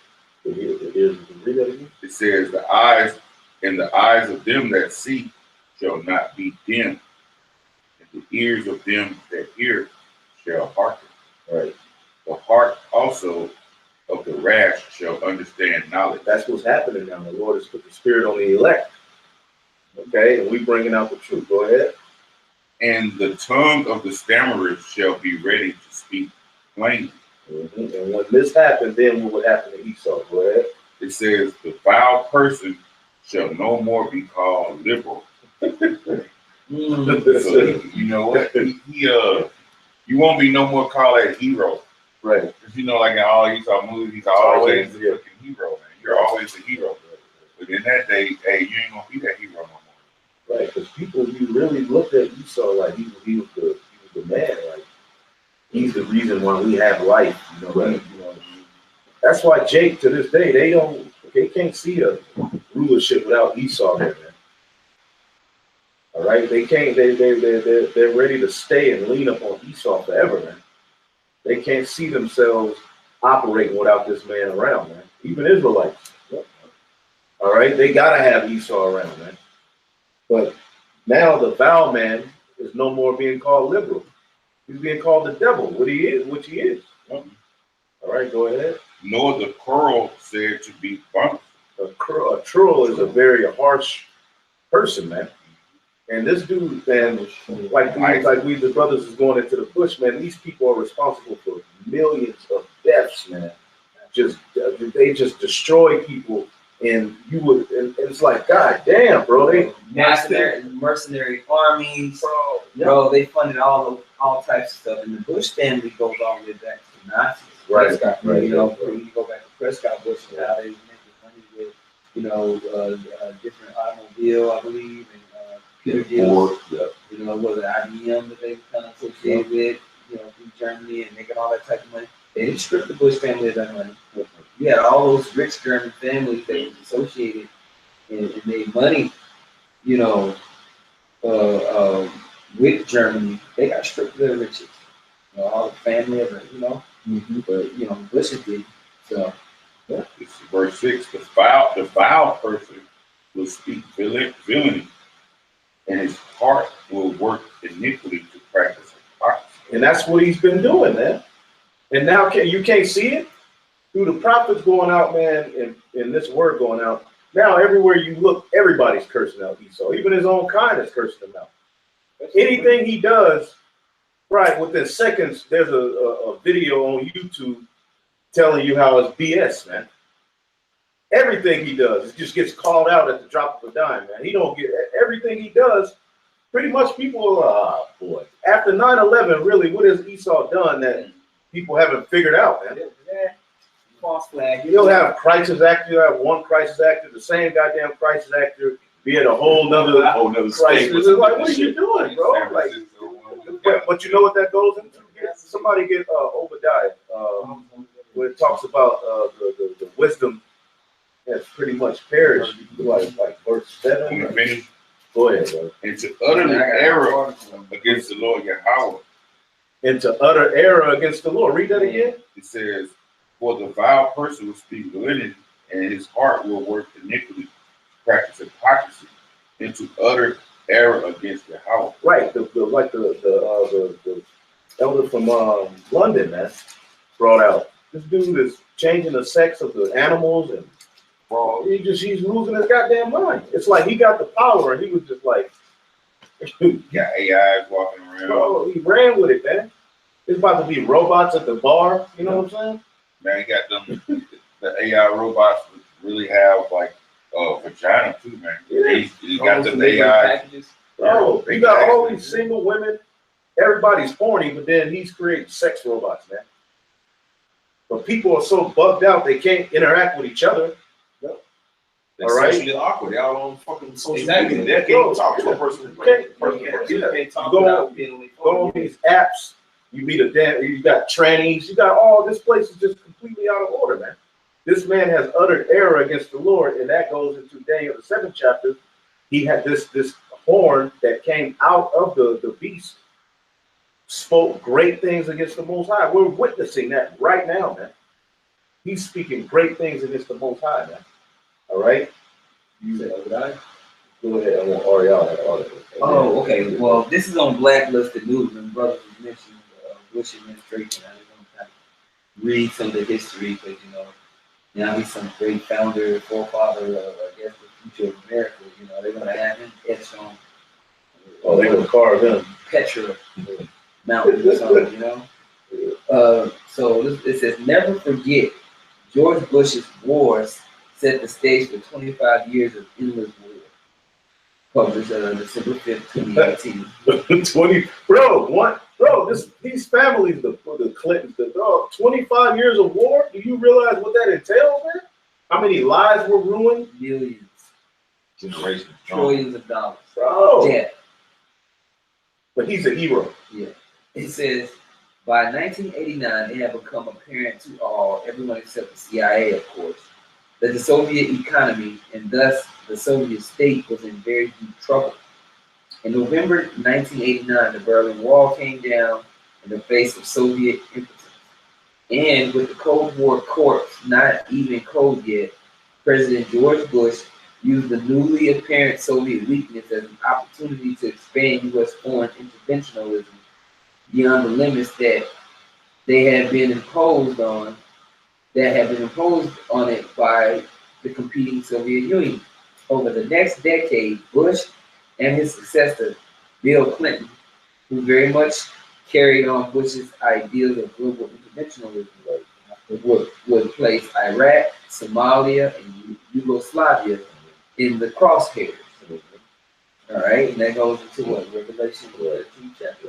The ears, read that again. It says, the eyes of them that see shall not be dim, and the ears of them that hear shall hearken. Right. The heart also of the rash shall understand knowledge. That's what's happening now. The Lord has put the Spirit on the elect. Okay, and we bringing out the truth. Go ahead. And the tongue of the stammerers shall be ready to speak plainly. Mm-hmm. And when this happened, then what would happen to Esau? Go ahead. It says, the foul person shall no more be called liberal. So, you know what? You won't be no more called a hero. Right. Because you know, like in all Esau movies, he's always a fucking hero, man. You're always a hero. But in that day, hey, you ain't gonna be that hero no more. Right, because people, you really looked at Esau like he was the man. Like he's the reason why we have life. You know, right. You know, that's why Jake to this day they can't see a rulership without Esau there, man. All right, they can't. They're ready to stay and lean up on Esau forever, man. They can't see themselves operating without this man around, man. Even Israelites. All right, they gotta have Esau around, man. But now the foul man is no more being called liberal. He's being called the devil, which he is. All right, go ahead. Nor the curl said to be bumped. A troll is a very harsh person, man. And this dude, man, like we the brothers is going into the bush, man. These people are responsible for millions of deaths, man. They just destroy people, and and it's like, God damn, bro. They mercenary armies, bro. They funded all types of stuff, and the Bush family goes all the way back to the Nazis. Right, Prescott, right. You know, when you go back to Prescott Bush and how they make the money with, you know, different automobile, I believe, and Peter deals, you know, was it IBM that they kind of associated with, you know, through Germany and making all that type of money. They didn't strip the Bush family of that money. You had all those rich German families that was associated and made money, you know, with Germany. They got stripped of their riches. You know, all the family of it, you know. Mm-hmm. But you know, Bush did. So yeah. It's verse 6. The foul person will speak villainy, and his heart will work iniquity to practice hypocrisy. And that's what he's been doing, man. And now you can't see it through the prophets going out, man, and this word going out. Now everywhere you look, everybody's cursing out Esau. Even his own kind is cursing him out. Anything he does, right, within seconds, there's a video on YouTube telling you how it's BS, man. Everything he does, it just gets called out at the drop of a dime, man. He don't get everything he does. Pretty much people, boy. After 9/11, really, what has Esau done that people haven't figured out, man? Yeah. False flag. You'll have crisis actor, you'll have one crisis actor, the same goddamn crisis actor, be at a whole nother crisis. It's like, what are you doing, bro? Like, but you know what that goes into? Somebody get Obadiah, where it talks about the wisdom has pretty much perished, like verse 7. Go ahead, bro. And to utter the error against the Lord Yahweh. And to utter error against the Lord. Read that again. It says, for the vile person will speak villainy, and his heart will work iniquity, practice hypocrisy, and to utter error against Yahweh. Right. The elder from London, man, brought out. This dude is changing the sex of the animals, and he's losing his goddamn mind. It's like he got the power, and he was just like, Got AIs walking around. Bro, he ran with it, man. It's about to be robots at the bar. You know what I'm saying? Man, he got them. The AI robots really have like vagina too, man. Yeah. He got them AI. packages. Bro, you got all these single women. Everybody's horny, but then he's creating sex robots, man. But people are so bugged out they can't interact with each other. They're All right. socially awkward. They all on fucking social Exactly. media. They can't even talk to a person. You can't talk go about being on the Go phone. on these apps. You meet a damn. You got trannies. You got all this place is just completely out of order, man. This man has uttered error against the Lord, and that goes into Daniel the 7th chapter. He had this horn that came out of the beast, spoke great things against the Most High. We're witnessing that right now, man. He's speaking great things against the Most High, man. All right. You said Obadiah? Go ahead. I want Ariel that article. Oh, okay. Well, this is on Blacklisted News, and brothers was mentioning the Bush administration. I just want to kind of read some of the history because, you know, now he's some great founder, forefather of, I guess, the future of America. You know, they're going to have him etched on. Oh, they're going to carve him. Petra Mountain or something, you know? So it says, never forget, George Bush's wars set the stage for 25 years of endless war. Published on December 5th, 2018. 20, these families, the Clintons, 25 years of war. Do you realize what that entails, man? How many lives were ruined? Millions. Generations. Trillions of dollars. Bro. Yeah. But he's a hero. Yeah. It says, by 1989, it had become apparent to all, everyone except the CIA, of course, that the Soviet economy, and thus the Soviet state, was in very deep trouble. In November 1989, the Berlin Wall came down in the face of Soviet impotence. And with the Cold War corpse not even cold yet, President George Bush used the newly apparent Soviet weakness as an opportunity to expand U.S. foreign interventionism beyond the limits that had been imposed on it by the competing Soviet Union. Over the next decade, Bush and his successor, Bill Clinton, who very much carried on Bush's ideals of global interventionism, would place Iraq, Somalia, and Yugoslavia in the crosshairs. All right, and that goes into what? Revelation 2 chapter,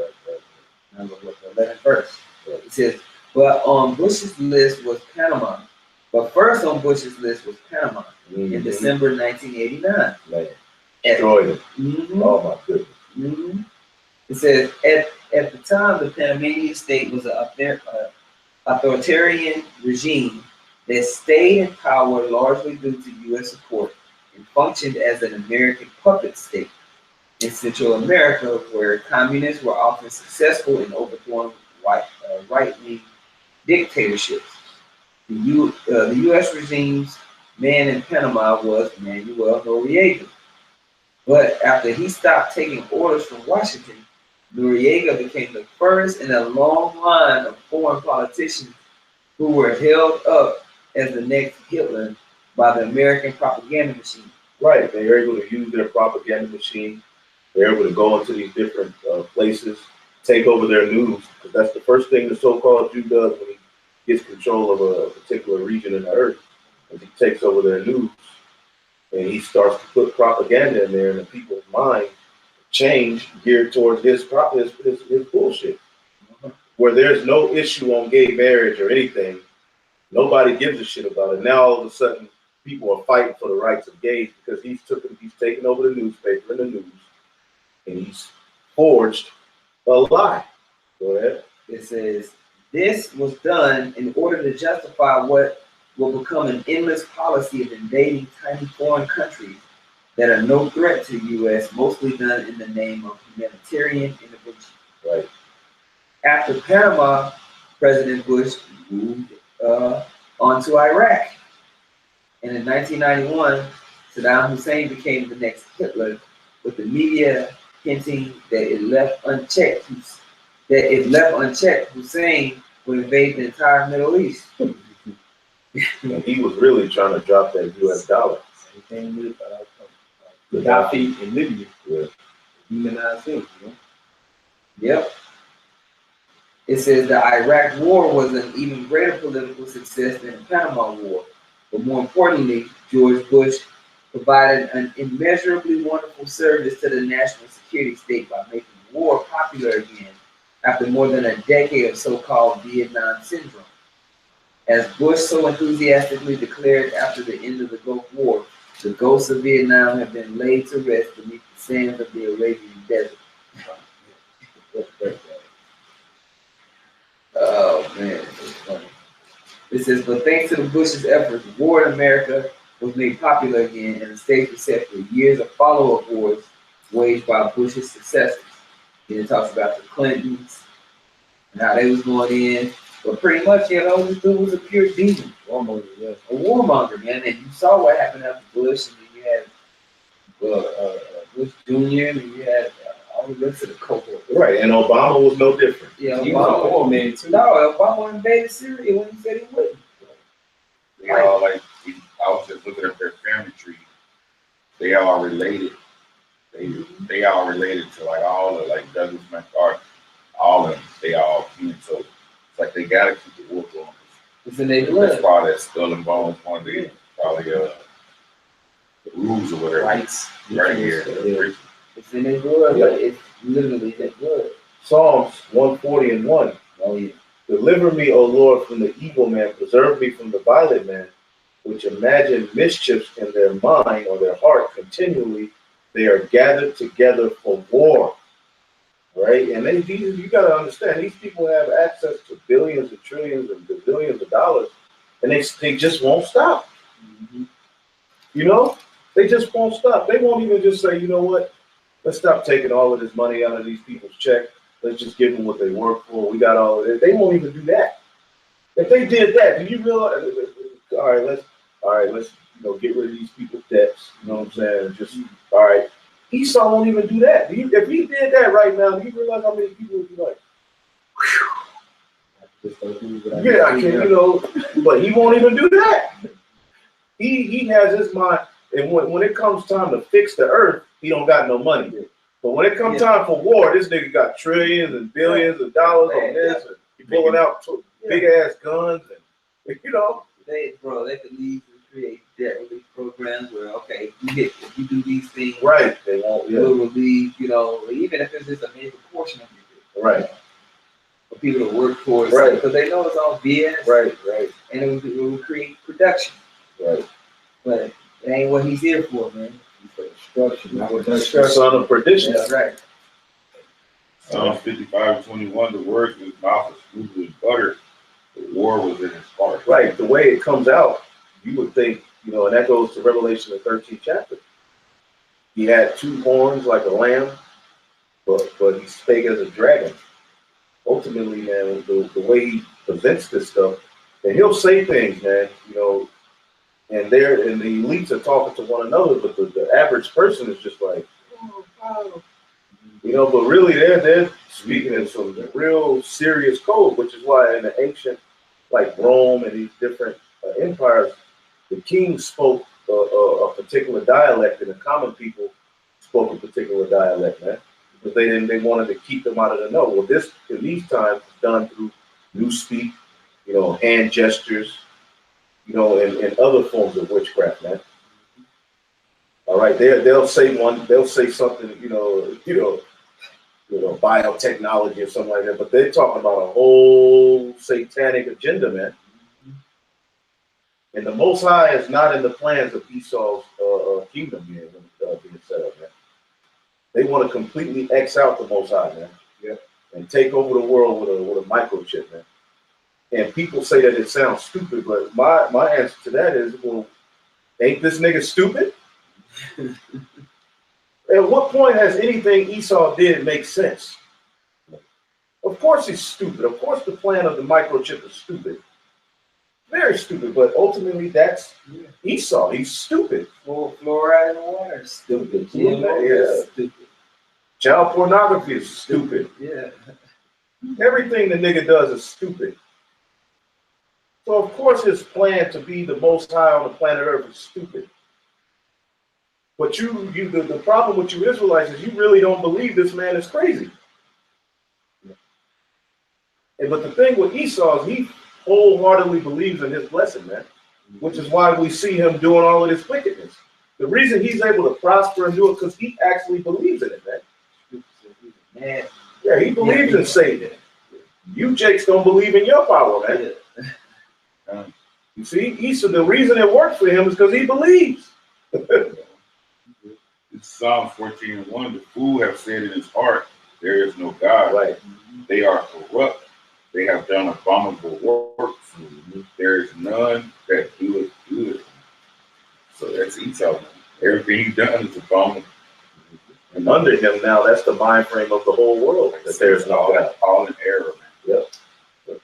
number 11 verse. It says, but on Bush's list was Panama. But first on Bush's list was Panama in December 1989. Man, destroyed it. Mm-hmm. Oh my goodness. Mm-hmm. It says, at the time, the Panamanian state was an authoritarian regime that stayed in power largely due to U.S. support and functioned as an American puppet state. In Central America, where communists were often successful in overthrowing right-wing dictatorships. The U.S. regime's man in Panama was Manuel Noriega. But after he stopped taking orders from Washington, Noriega became the first in a long line of foreign politicians who were held up as the next Hitler by the American propaganda machine. Right, they were able to use their propaganda machine. They're able to go into these different places, take over their news, because that's the first thing the so-called Jew does when he gets control of a particular region in the earth. And he takes over their news, and he starts to put propaganda in there, and the people's mind change geared towards his bullshit. Where there's no issue on gay marriage or anything, nobody gives a shit about it. Now all of a sudden, people are fighting for the rights of gays because he's taken over the newspaper and the news, and he's forged a lie. Go ahead. It says, this was done in order to justify what will become an endless policy of invading tiny foreign countries that are no threat to the U.S., mostly done in the name of humanitarian intervention. Right. After Panama, President Bush moved on to Iraq. And in 1991, Saddam Hussein became the next Hitler, with the media hinting that if left unchecked, Hussein would invade the entire Middle East. And he was really trying to drop that U.S. dollar. Same thing with Gaddafi in Libya. Yeah. demonize him, you know? Yep. It says the Iraq War was an even greater political success than the Panama War. But more importantly, George Bush provided an immeasurably wonderful service to the national security state by making war popular again after more than a decade of so-called Vietnam syndrome. As Bush so enthusiastically declared after the end of the Gulf War, the ghosts of Vietnam have been laid to rest beneath the sands of the Arabian desert. Oh man, it's funny. It says, but thanks to the Bush's efforts, war in America was made popular again, and the stage was set for years of follow-up wars waged by Bush's successors. Then it talks about the Clintons and how they was going in. But pretty much, you know, this dude was a pure demon. Warmonger, yes. A warmonger, man. And you saw what happened after Bush, and then you had Bush Jr., and you had all the rest of the cohort. Right, and Obama was no different. Yeah, He was a Obama. war man, too. No, Obama invaded Syria when he said he wouldn't. They all like, I was just looking at their family tree. They all related. They all related to like all of like Douglas MacArthur, all of them. They all kin. So it's like they gotta keep the war going. It's in their blood. That's probably that Skull and Bones one of the probably the rules or whatever. Rights. Right here. Yeah. It's in their blood. Yeah. Like, it's literally in their blood. Psalms 140:1. Oh yeah. Deliver me, O Lord, from the evil man. Preserve me from the violent man, which imagine mischiefs in their mind or their heart continually. They are gathered together for war. Right? And then you got to understand, these people have access to billions and trillions and billions of dollars, and they just won't stop. Mm-hmm. You know? They just won't stop. They won't even just say, you know what? Let's stop taking all of this money out of these people's check. Let's just give them what they work for. We got all of it. They won't even do that. If they did that, do you realize? All right, let's get rid of these people's debts. You know what I'm saying? Just all right. Esau won't even do that. If he did that right now, do you realize how many people would be like, yeah, I can, but he won't even do that. He has his mind, and when it comes time to fix the earth, he don't got no money. But when it comes time for war, this nigga got trillions and billions of dollars on this, and he pulling out big ass guns, and They could leave and create debt relief programs where if you do these things, right? They won't. We'll relieve, even if it's just a major portion of your right. For people to work towards, right? Because they know it's all BS, right? And it will create production, right? But it ain't what he's here for, man. He's for destruction, not for destruction. Son of perdition. That's right. Psalms 55:21, the words of his mouth was smooth with butter. The war was in his heart. Right, the way it comes out, you would think, and that goes to Revelation, the 13th chapter. He had two horns like a lamb, but he spake as a dragon. Ultimately, man, the way he presents this stuff, and he'll say things, man, and the elites are talking to one another, but the average person is just like, oh, wow. But really they're speaking in some real serious code, which is why in the ancient, like Rome and these different empires, the kings spoke a particular dialect, and the common people spoke a particular dialect, man, because they wanted to keep them out of the know. Well, this in these times is done through newspeak, hand gestures, and other forms of witchcraft, man. All right, they'll say something, biotechnology or something like that, but they're talking about a whole satanic agenda, man. And the Most High is not in the plans of Esau's kingdom being set up, man. They want to completely X out the Most High, man. Yeah. And take over the world with a microchip, man. And people say that it sounds stupid, but my answer to that is, well, ain't this nigga stupid? At what point has anything Esau did make sense? Of course he's stupid. Of course the plan of the microchip is stupid. Very stupid, but ultimately that's Esau. He's stupid. Fluoride in the water is stupid. Yeah. Stupid. Child pornography is stupid. Yeah. Everything the nigga does is stupid. So of course his plan to be the Most High on the planet Earth is stupid. But the problem with you Israelites is you really don't believe this man is crazy. But the thing with Esau is he wholeheartedly believes in his blessing, man, which is why we see him doing all of this wickedness. The reason he's able to prosper and do it because he actually believes in it, man. Yeah, he believes in Satan. You Jakes don't believe in your power, man. You see, Esau, the reason it works for him is because he believes. It's Psalm 14:1. The fool have said in his heart, there is no God. Right. They are corrupt. They have done abominable works. There is none that doeth good. So that's Esau. Everything he's done is abominable. And under him now, that's the mind frame of the whole world. That there's no God. All in error, man. Yep.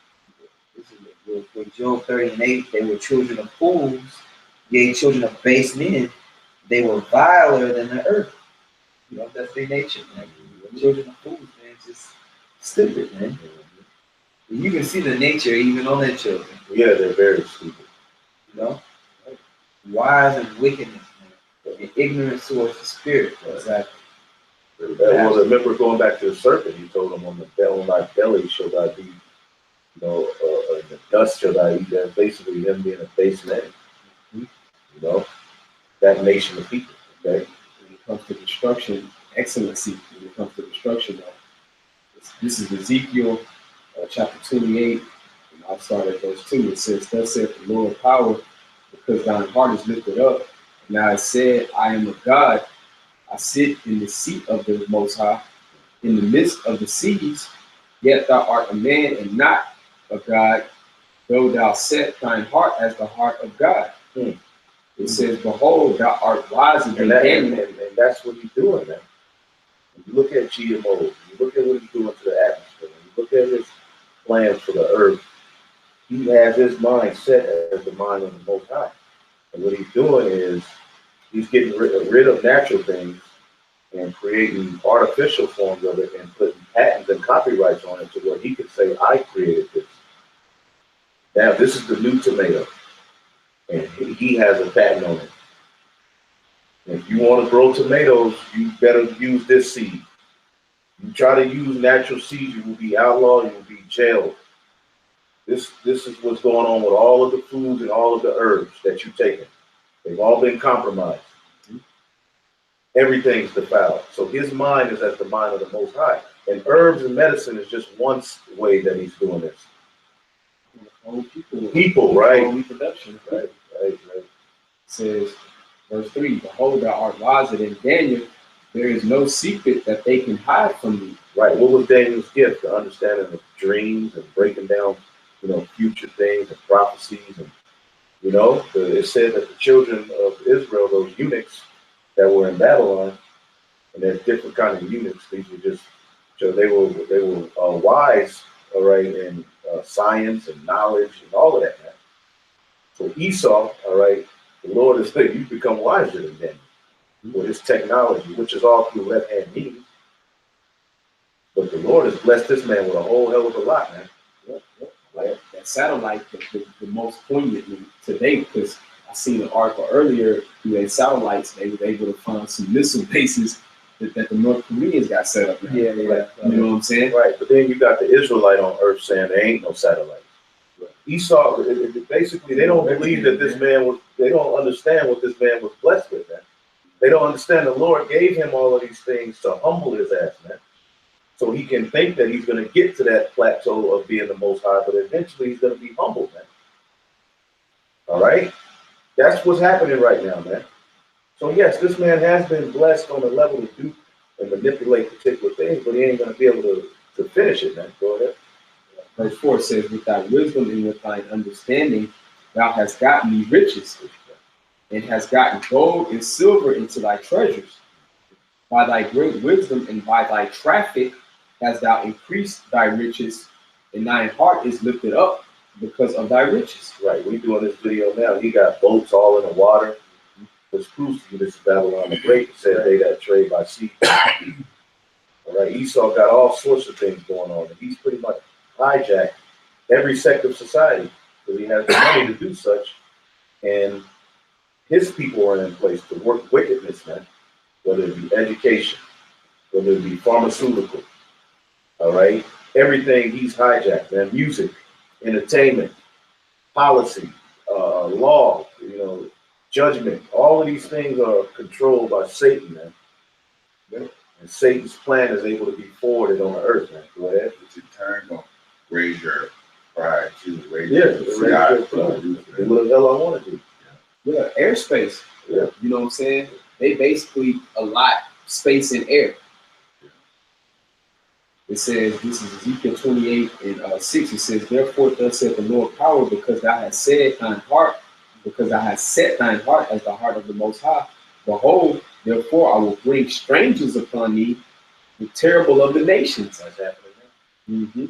With Job 30:8, they were children of fools, yea, children of base men. They were viler than the earth. You know, that's their nature, man. Children of fools, man, just stupid, man. You can see the nature even on their children. Yeah, they're very stupid. You know? Wise and wickedness, man. And ignorance towards the spirit. Exactly. That was, remember going back to the serpent, he told him on thy belly shall thy be, in the dust shall thy eat. That's basically him being a base man. You know, that nation of people. Okay. When it comes to destruction, excellency. When it comes to destruction, this is Ezekiel chapter 28. And I'll start at verse 2. It says, "Thus saith the Lord of power, because thine heart is lifted up. And I said, I am a God. I sit in the seat of the Most High, in the midst of the seas. Yet thou art a man and not a God, though thou set thine heart as the heart of God." It says, "Behold, thou art wiser than Daniel." And that's what he's doing, man. When you look at GMOs, you look at what he's doing to the atmosphere, when you look at his plans for the earth, he has his mind set as the mind of the Most High. And what he's doing is he's getting rid of natural things and creating artificial forms of it and putting patents and copyrights on it to where he could say, I created this. Now, this is the new tomato. And he has a patent on it. And if you want to grow tomatoes, you better use this seed. You try to use natural seeds, you will be outlawed, you will be jailed. This is what's going on with all of the foods and all of the herbs that you've taken. They've all been compromised. Everything's defiled. So his mind is as the mind of the Most High. And herbs and medicine is just one way that he's doing this. People, right? Reproduction. Right. It says, verse 3, "Behold, thou art wiser than Daniel. There is no secret that they can hide from thee." Right. What was Daniel's gift? The understanding of dreams and breaking down, future things and prophecies. And, it said that the children of Israel, those eunuchs that were in Babylon, and there's different kinds of eunuchs. These were just, they were wise, all right, in science and knowledge and all of that, man. So Esau, all right, the Lord is saying, you become wiser than them with his technology, which is all through left-hand means. But the Lord has blessed this man with a whole hell of a lot, man. Like that satellite, the most poignantly today, because I seen an article earlier through their satellites, they were able to find some missile bases that the North Koreans got set up now. Yeah. You know what I'm saying? Right, but then you got the Israelite on earth saying there ain't no satellite. Right. Esau, basically, they don't believe that this man was, they don't understand what this man was blessed with, man. They don't understand the Lord gave him all of these things to humble his ass, man. So he can think that he's going to get to that plateau of being the Most High, but eventually he's going to be humbled, man. All right? That's what's happening right now, man. So yes, this man has been blessed on a level to do and manipulate particular things, but he ain't going to be able to finish it, man. Go ahead. Verse 4 says, "With thy wisdom and with thine understanding, thou hast gotten me riches, and hast gotten gold and silver into thy treasures. By thy great wisdom and by thy traffic hast thou increased thy riches, and thine heart is lifted up because of thy riches." Right, we doing this video now. He got boats all in the water. Which proves to you this is Babylon the Great. It said they that trade by sea. All right, Esau got all sorts of things going on. And he's pretty much hijacked every sector of society because he has the money to do such. And his people are in place to work wickedness, man. Whether it be education, whether it be pharmaceutical, all right? Everything he's hijacked, man. Music, entertainment, policy, law, judgment. All of these things are controlled by Satan, man. Yeah. And Satan's plan is able to be forwarded on the earth, man. Go ahead. Which in turn gonna raise your pride too. Raise Yeah, your pride. Do what the hell I want to do. Yeah, airspace. Yeah. You know what I'm saying? They basically allot space and air. It says, this is Ezekiel 28 and 6. It says, therefore thus saith the Lord power, because thou hast set thine heart as the heart of the Most High. Behold, therefore I will bring strangers upon thee, the terrible of the nations. That's happening now.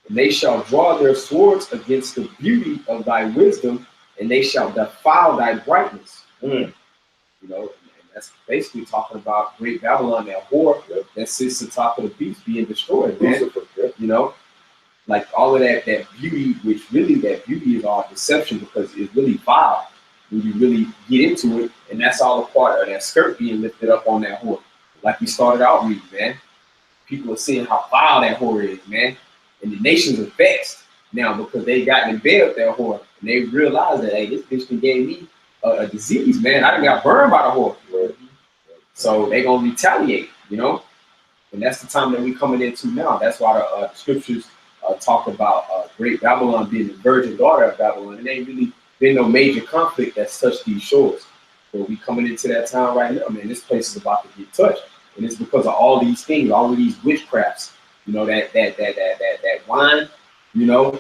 And they shall draw their swords against the beauty of thy wisdom, and they shall defile thy brightness. You know, and that's basically talking about Great Babylon, that whore that sits on top of the beast being destroyed, man. You know, like all of that beauty, which really that beauty is all deception, because it's really vile when you really get into it, and that's all a part of that skirt being lifted up on that whore. Like we started out reading, man. People are seeing how vile that whore is, man. And the nations are vexed now because they got in bed with that whore, and they realized that, hey, this bitch done gave me a disease, man. I done got burned by the whore. So they gonna retaliate, you know. And that's the time that we coming into now. That's why the scriptures talk about Great Babylon being the virgin daughter of Babylon. And there ain't really been no major conflict that's touched these shores. But we coming into that time right now, man. This place is about to get touched, and it's because of all these things, all of these witchcrafts. You know, that wine, you know,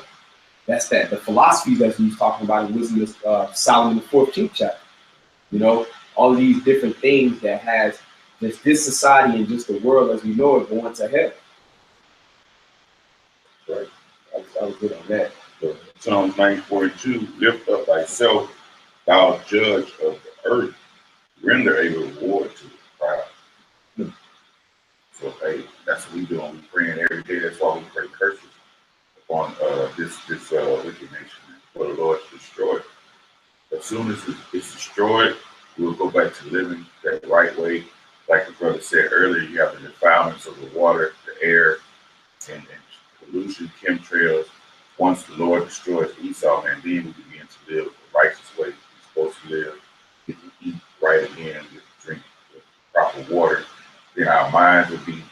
that's the philosophies that he's talking about in Wisdom of Solomon, the 14th chapter. You know, all of these different things that has this society and just the world as we know it going to hell. Right. I was good on that. Psalms 94:2, lift up thyself, thou judge of the earth, render a reward to the proud. So, hey, that's what we do. We praying every day. That's why we pray curses upon this wicked nation, for the Lord to destroy it. As soon as it's destroyed, we'll go back to living that right way. Like the brother said earlier, you have the defilements of the water, the air, and pollution, chemtrails. Once the Lord destroys Esau, man, then we begin to live the righteous way we're supposed to live. Get to eat right again, get to drink proper water. Then our minds will be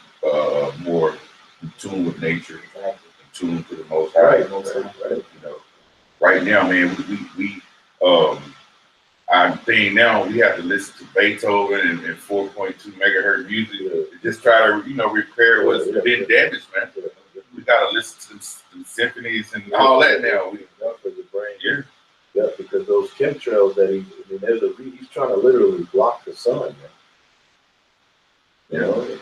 more in tune with nature, in tune to the Most High. You know, right now, man, I'm saying now we have to listen to Beethoven and 4.2 megahertz music to just try to, repair what's been damaged, man. We gotta listen to symphonies and all that now. For your brain. Yeah, because those chemtrails that he's trying to literally block the sun, man. You know,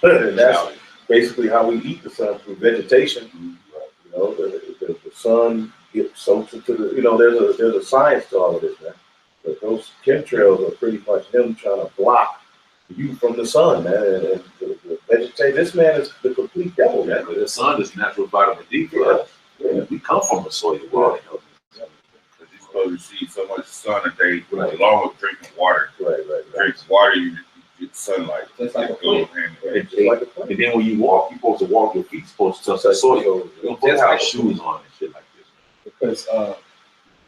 and that's basically how we eat the sun, through vegetation. You know, the sun soaks into the. There's a science to all of this, man. But those chemtrails are pretty much him trying to block you from the sun, man. And the vegetation. This man is the complete devil, man. But the sun is natural vitamin D for us. Yeah. We come from a soil world. Because you're supposed to see so much sun a day, along with drinking water. Right. Drink water, you get sunlight. Just like a plant. And then when you walk, you're supposed to walk, your feet supposed to touch the soil. You don't put like shoes on and shit like this. Because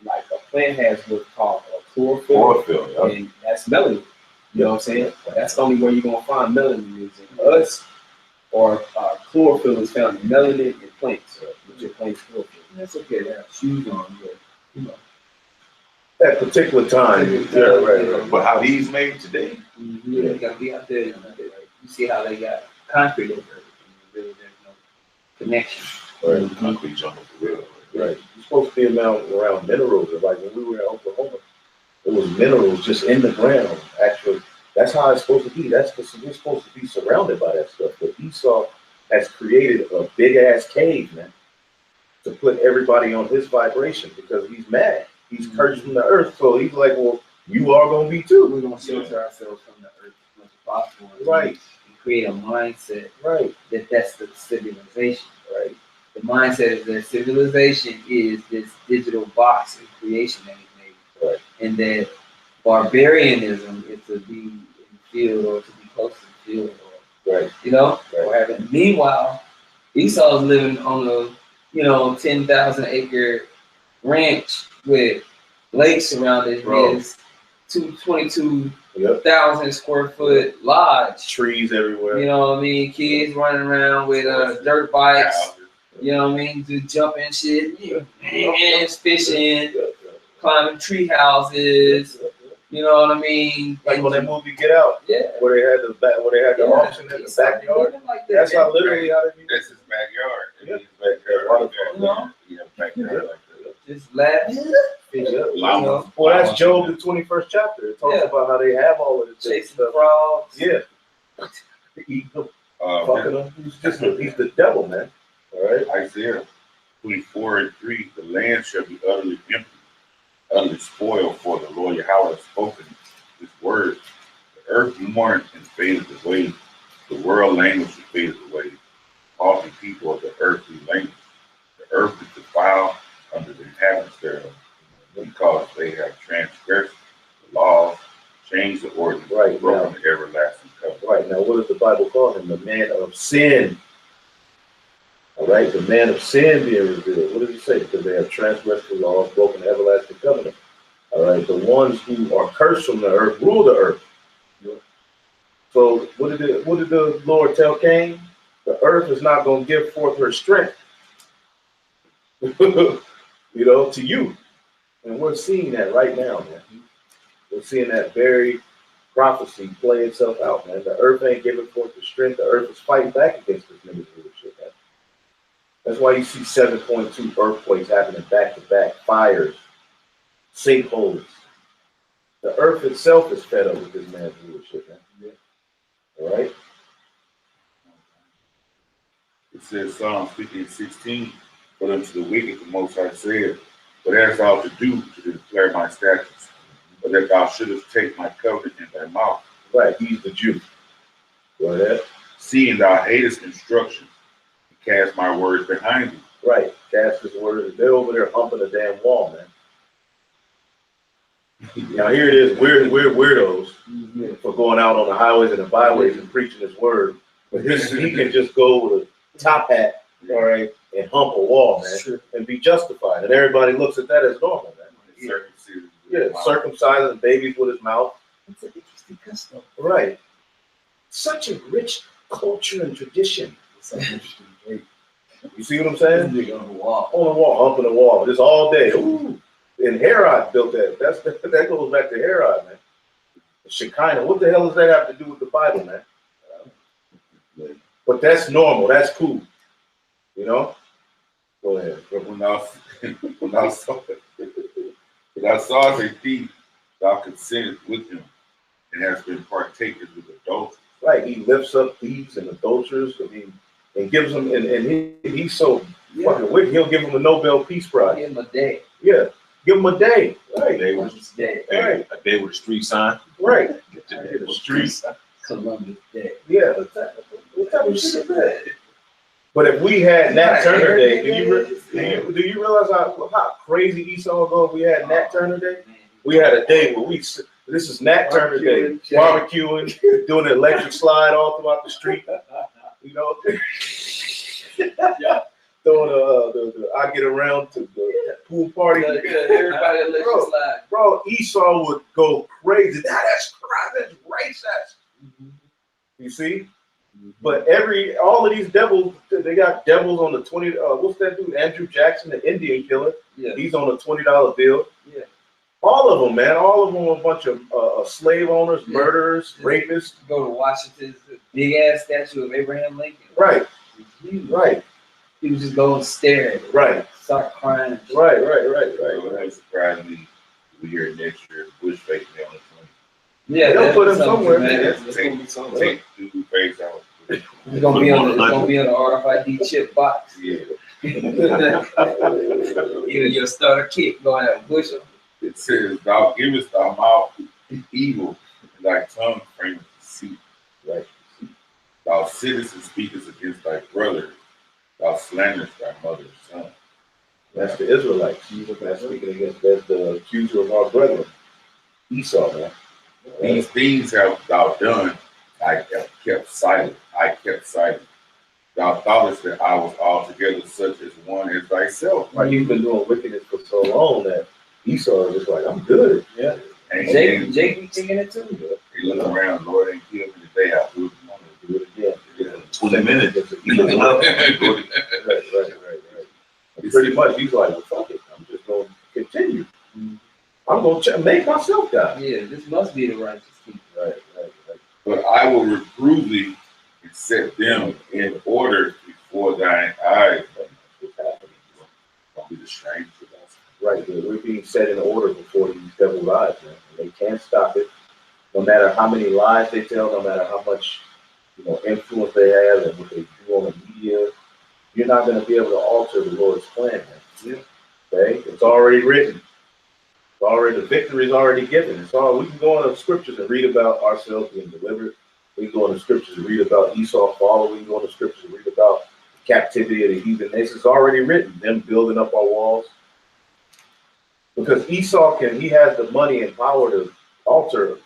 like a plant has what's called chlorophyll, and that's melanin. You know what I'm saying? That's the only way you're gonna find melanin is in us, or chlorophyll is found in melanin in plants. Which are plants chlorophyll. That's okay to have shoes on, but that particular time. Right. But how these made today? You gotta be out there. You see how they got concrete over there. Really, there's no connection. Right. Concrete jungle for real. Right. You're supposed to be around minerals. Like when we were in Oklahoma, there was minerals just in the ground. Actually, that's how it's supposed to be. We're supposed to be surrounded by that stuff. But Esau has created a big ass cave, man, to put everybody on his vibration because he's mad. He's cursed from the earth, so he's like, well, you are gonna be too. We're gonna shelter ourselves from the earth as much as possible. Right. And create a mindset. Right. That's the civilization. Right. The mindset is that civilization is this digital box of creation that he made. Right. And that Barbarianism is to be in the field or to be close to the field, or, Right. you know, Right. or having. Meanwhile, Esau's living on a 10,000-acre ranch with lakes around it. His 22,000 square foot lodge. Trees everywhere. You know what I mean? Kids running around with dirt bikes. You know what I mean? Do jumping shit, hands fishing, climbing tree houses. You know what I mean? Like when that movie Get Out, Yeah. where they had the auction in the backyard. Like That's how literally how they That's his backyard. Yeah. His backyard right there. You know? Yeah, backyard like that. Just laughing. Llama. Well, that's Job, the 21st chapter. It talks about how they have all of this Chasing stuff. frogs. Yeah. Eating them, fucking them. He's the devil, man. All right. Isaiah 24:3, the land shall be utterly empty, utterly spoiled, for the Lord Yahweh has spoken this word. The earth mourned and faded away. The world language faded away. All the people of the earthly language. The earth is defiled under the inhabitants thereof, because they have transgressed the laws, changed the ordinance, Right, broken the everlasting covenant. Right. Now, what does the Bible call him? The man of sin. All right. The man of sin being revealed. What does it say? Because they have transgressed the laws, broken the everlasting covenant. All right. The ones who are cursed from the earth rule the earth. So what did the Lord tell Cain? The earth is not going to give forth her strength. To you. And we're seeing that right now, man. We're seeing that very prophecy play itself out, man. The earth ain't giving forth the strength. The earth is fighting back against this nigga's leadership, man. That's why you see 7.2 earthquakes happening back to back, fires, sinkholes. The earth itself is fed up with this man's leadership, man. All right? It says Psalm 50:16, but unto the wicked the Most High said, but hast thou to do to declare my statutes, but that thou shouldest take my covenant in thy mouth. Right, he's the Jew. Go ahead. Seeing thou hatest instruction, and cast my words behind thee. Right, cast his words. They're over there humping the damn wall, man. Now here it is, we're weirdos for going out on the highways and the byways and preaching his word. But he can just go with a top hat, all right, and hump a wall, man, and be justified. And everybody looks at that as normal, man. Yeah, circumcising babies with his mouth. It's an interesting custom. Right. Such a rich culture and tradition. It's an interesting trait. You see what I'm saying? On the wall. On the wall, humping the wall, just all day. Ooh. And Herod built that. That goes back to Herod, man. Shekinah. What the hell does that have to do with the Bible, man? But that's normal. That's cool. You know? Go ahead. But when I saw a thief, thou consented with him, and has been partakers with adulterers. Right. He lifts up thieves and adulterers. I mean, and gives them, and he's so fucking wicked. He'll give them a Nobel Peace Prize. Give him a day. Yeah. Give them a day. Right. A day with a street sign. Right. The street. Columbus Day. Yeah. What type of shit is that? But if we had Nat Turner Day, do you realize how crazy Esau go if we had Nat Turner Day? We had a day where this is Nat Turner Day, barbecuing, doing an electric slide all throughout the street. You know? Throwing the I get around to the pool party. Everybody electric slide. Bro, Esau would go crazy. That's crazy. That's racist. You see? But all of these devils, they got devils on the 20. What's that dude? Andrew Jackson, the Indian killer. Yeah. He's on a $20 bill. Yeah. All of them, man. All of them are a bunch of slave owners, murderers, rapists. Go to Washington's big ass statue of Abraham Lincoln. Right. Right. He was just going to stare at it. Right. Start crying. Right. It surprisingly, we hear next year Bush face down the 20. Yeah, they'll put him somewhere. Take the face out. It's gonna be on the RFID chip box. Yeah. Either your starter kit going out Bush. It says, "Thou givest thy mouth evil, and thy tongue frameth deceit. Right? Thou sittest and speakest against thy brother. Thou slanderest thy mother's son." That's the Israelites. That's speaking against. That's the accuser of our brethren. Esau, man. These things have thou done. I have kept silent. I kept silent. Thou thoughtest that I was altogether such as one as thyself. Like he's been doing wickedness for so long that Esau is just like, I'm good. Yeah. And Jake be thinking it too. He look around, Lord ain't killed me today. I'll do it tomorrow. Do it again. Yeah, 20 minutes. He looking up. Right. And pretty much, he's like, well, fuck it. I'm just going to continue. I'm going to make myself die. Yeah, this must be the righteous king. Right. But I will reprove thee and set them in order before thine eyes. What's happening? Don't be the stranger. Right. We're being set in order before these devil's eyes, man. And they can't stop it. No matter how many lies they tell, no matter how much influence they have and what they do on the media, you're not going to be able to alter the Lord's plan, man. Yeah. Okay? It's already written. The victory is already given. We can go on the scriptures and read about ourselves being delivered. We can go on the scriptures and read about Esau falling. We can go on the scriptures and read about the captivity of the heathen nations. It's already written. Them building up our walls. Because Esau he has the money and power to alter,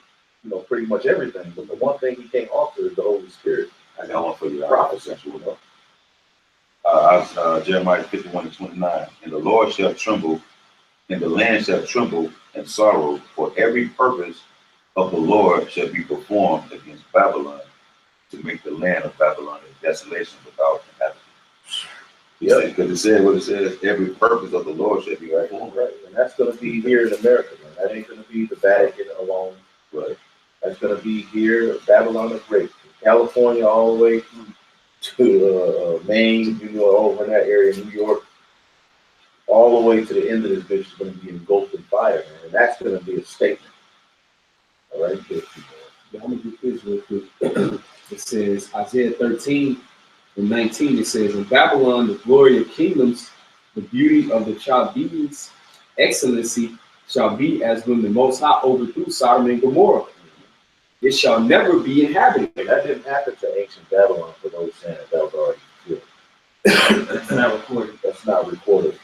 pretty much everything. But the one thing he can't alter is the Holy Spirit. I got one for you. Prophecy. Jeremiah 51:29. And the Lord shall tremble, and the land shall tremble and sorrow, for every purpose of the Lord shall be performed against Babylon, to make the land of Babylon a desolation without inhabitants. Yeah, because it said what it says, every purpose of the Lord shall be performed. Right. And that's going to be here in America, man. That ain't going to be the Vatican alone. Right. That's going to be here, Babylon the Great, from California all the way to Maine, over in that area, New York, all the way to the end of this bitch is going to be engulfed in fire, man. And that's going to be a statement. All right? I'm going to get this real quick. It says, Isaiah 13:19, it says, in Babylon, the glory of kingdoms, the beauty of the Chaldeans' excellency shall be as when the Most High overthrew Sodom and Gomorrah. It shall never be inhabited. And that didn't happen to ancient Babylon, for those saying that was already killed. That's not recorded. That's not recorded.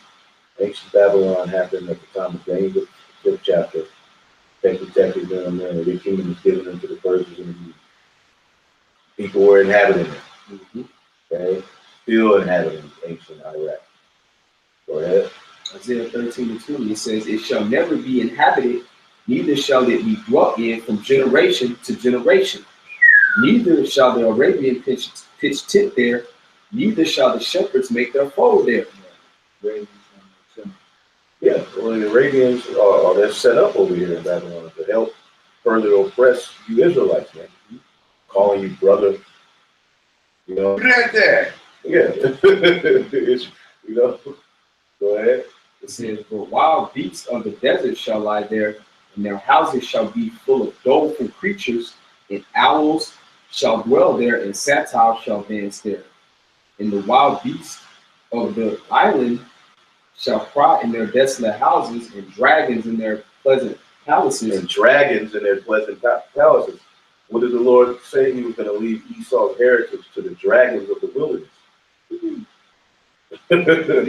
Ancient Babylon happened at the time of Daniel, 5th chapter. They protected them, and their kingdom was given into the Persians and the Medes. People were inhabiting it. Okay? Still inhabiting ancient Iraq. Go ahead. Isaiah 13:20, it says, it shall never be inhabited, neither shall it be dwelt in from generation to generation. Neither shall the Arabian pitch tent there, neither shall the shepherds make their fold there. Yeah, well, the Arabians they're set up over here in Babylon to help further oppress you Israelites, man. Calling you brother. Look at that. Yeah. Go ahead. It says, but wild beasts of the desert shall lie there, and their houses shall be full of doleful creatures, and owls shall dwell there, and satyrs shall dance there. And the wild beasts of the island shall cry in their desolate houses, and dragons in their pleasant palaces. And dragons in their pleasant palaces. What did the Lord say? He was going to leave Esau's heritage to the dragons of the wilderness. This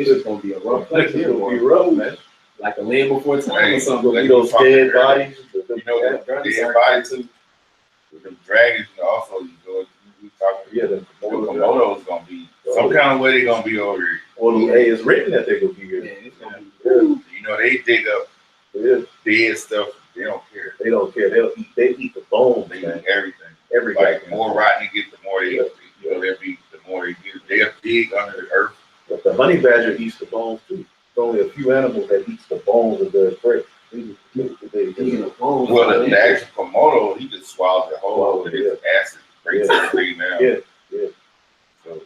is going to be a rough place here. It's going to be rough, man. Like a land before time or something. Like those dead bodies. That dead bodies too. With them dragons, also we talking. Yeah, the Komodo's gonna be some kind of way. They're gonna be over here. Well, it's written that they're gonna be here. Yeah, it's gonna be they dig up dead stuff. They don't care. They don't care. They eat the bones. They eat everything. Everything. Like the more rotten you get, the more they eat. The more they get. They dig under the earth. But the honey badger eats the bones too. There's only a few animals that eats the bones of their prey. Well, the actual Komodo, he just swallows the whole with his acid, breaks everything down. Yeah. So,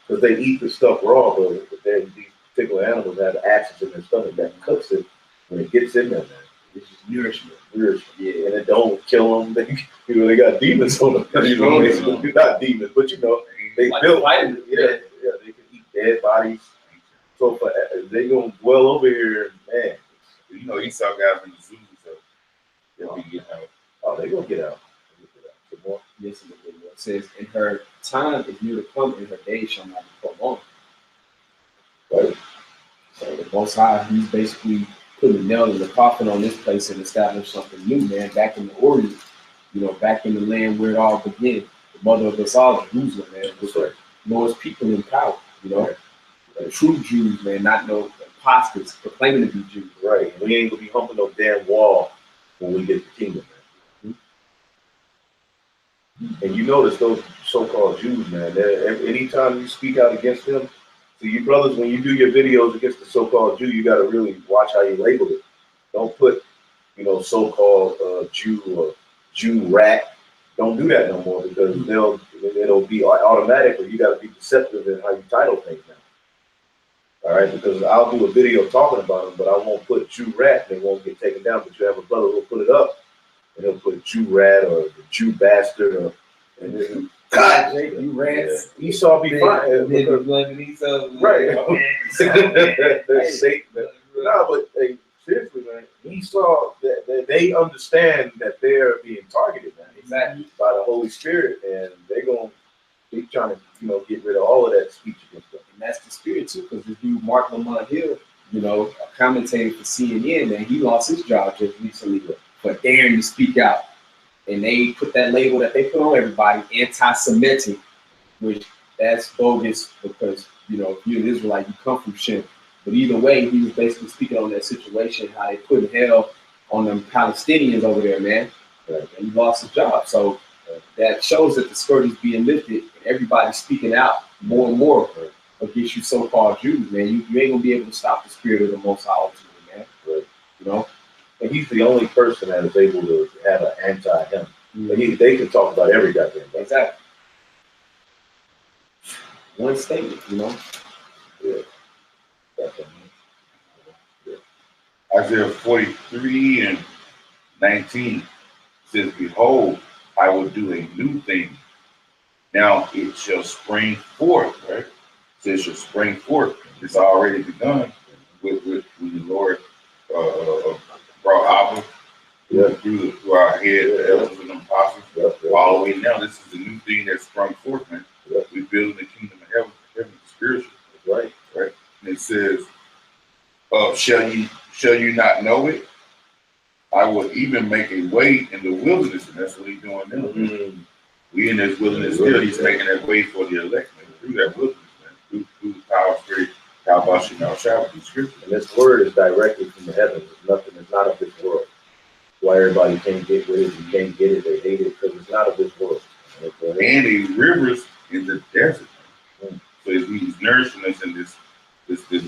because they eat the stuff raw, but then these particular animals have acids in their stomach that cooks it when it gets in there, man. It's just nourishment. Yeah, and it don't kill them. They got demons on them. Not demons, but they like built. Vitamins. Yeah, they can eat dead bodies. So they gonna dwell over here, man. Esau got in the zoo, so they'll be getting out. Oh, they gonna get out. Some more. Yes, it says, in her time is near to come, and her days shall not be prolonged. Right. So the Most High, he's basically putting the nail in the coffin on this place and establish something new, man. Back in the Orient, back in the land where it all began, the mother of us all, Jerusalem, man, was the Lord's people in power. The true Jews, man, not no imposters proclaiming to be Jews. Right. We ain't gonna be humping no damn wall when we get the kingdom, man. And you notice those so-called Jews, man, anytime you speak out against them, so you brothers, when you do your videos against the so-called Jew, you got to really watch how you label it. Don't put, so-called Jew or Jew rat. Don't do that no more, because it'll be automatic, or you got to be deceptive in how you title things now. All right, because I'll do a video talking about them, but I won't put Jew rat, and it won't get taken down. But you have a brother who'll put it up, and he'll put Jew rat or the Jew bastard, and then God, you rats. Yeah. Esau be fine. Right. Satan. No, but hey, seriously, man, Esau, they understand that they're being targeted, man. Exactly. By the Holy Spirit, and they're going to be trying to, get rid of all of that speech against them. And that's the spirit, too, because this dude, Mark Lamont Hill, a commentator for CNN, man, he lost his job just recently for daring to speak out. And they put that label that they put on everybody, anti-Semitic, which that's bogus, because, if you're an Israelite, you come from Shem. But either way, he was basically speaking on that situation, how they put hell on them Palestinians over there, man. And he lost his job. So that shows that the skirt is being lifted, and everybody's speaking out more and more against you so-called Jews, man. You ain't gonna be able to stop the spirit of the Most High ultimately, man. Right. And he's the only person that is able to have an anti-him. They can talk about every goddamn thing. Exactly. One statement, Yeah. Definitely. Isaiah 43:19 says, "Behold, I will do a new thing. Now it shall spring forth." Right? It says, "It shall spring forth." It's already begun with when the Lord brought Abba through our head, the elders and the apostles, all the way now. This is the new thing that sprung forth, man. We're building the kingdom of heaven spiritual. Right. And it says, shall you not know it? I will even make a way in the wilderness," and that's what he's doing now. Mm-hmm. We in this wilderness still. He's making that way for the elect, man, through that wilderness, man, through the power of spirit. How about you now? Shall be scripture. And this word is directly from the heavens. It's not of this world. Why everybody can't get with it, you can't get it, they hate it, because it's not of this world. And the rivers in the desert. Man. So he's nourishing us in this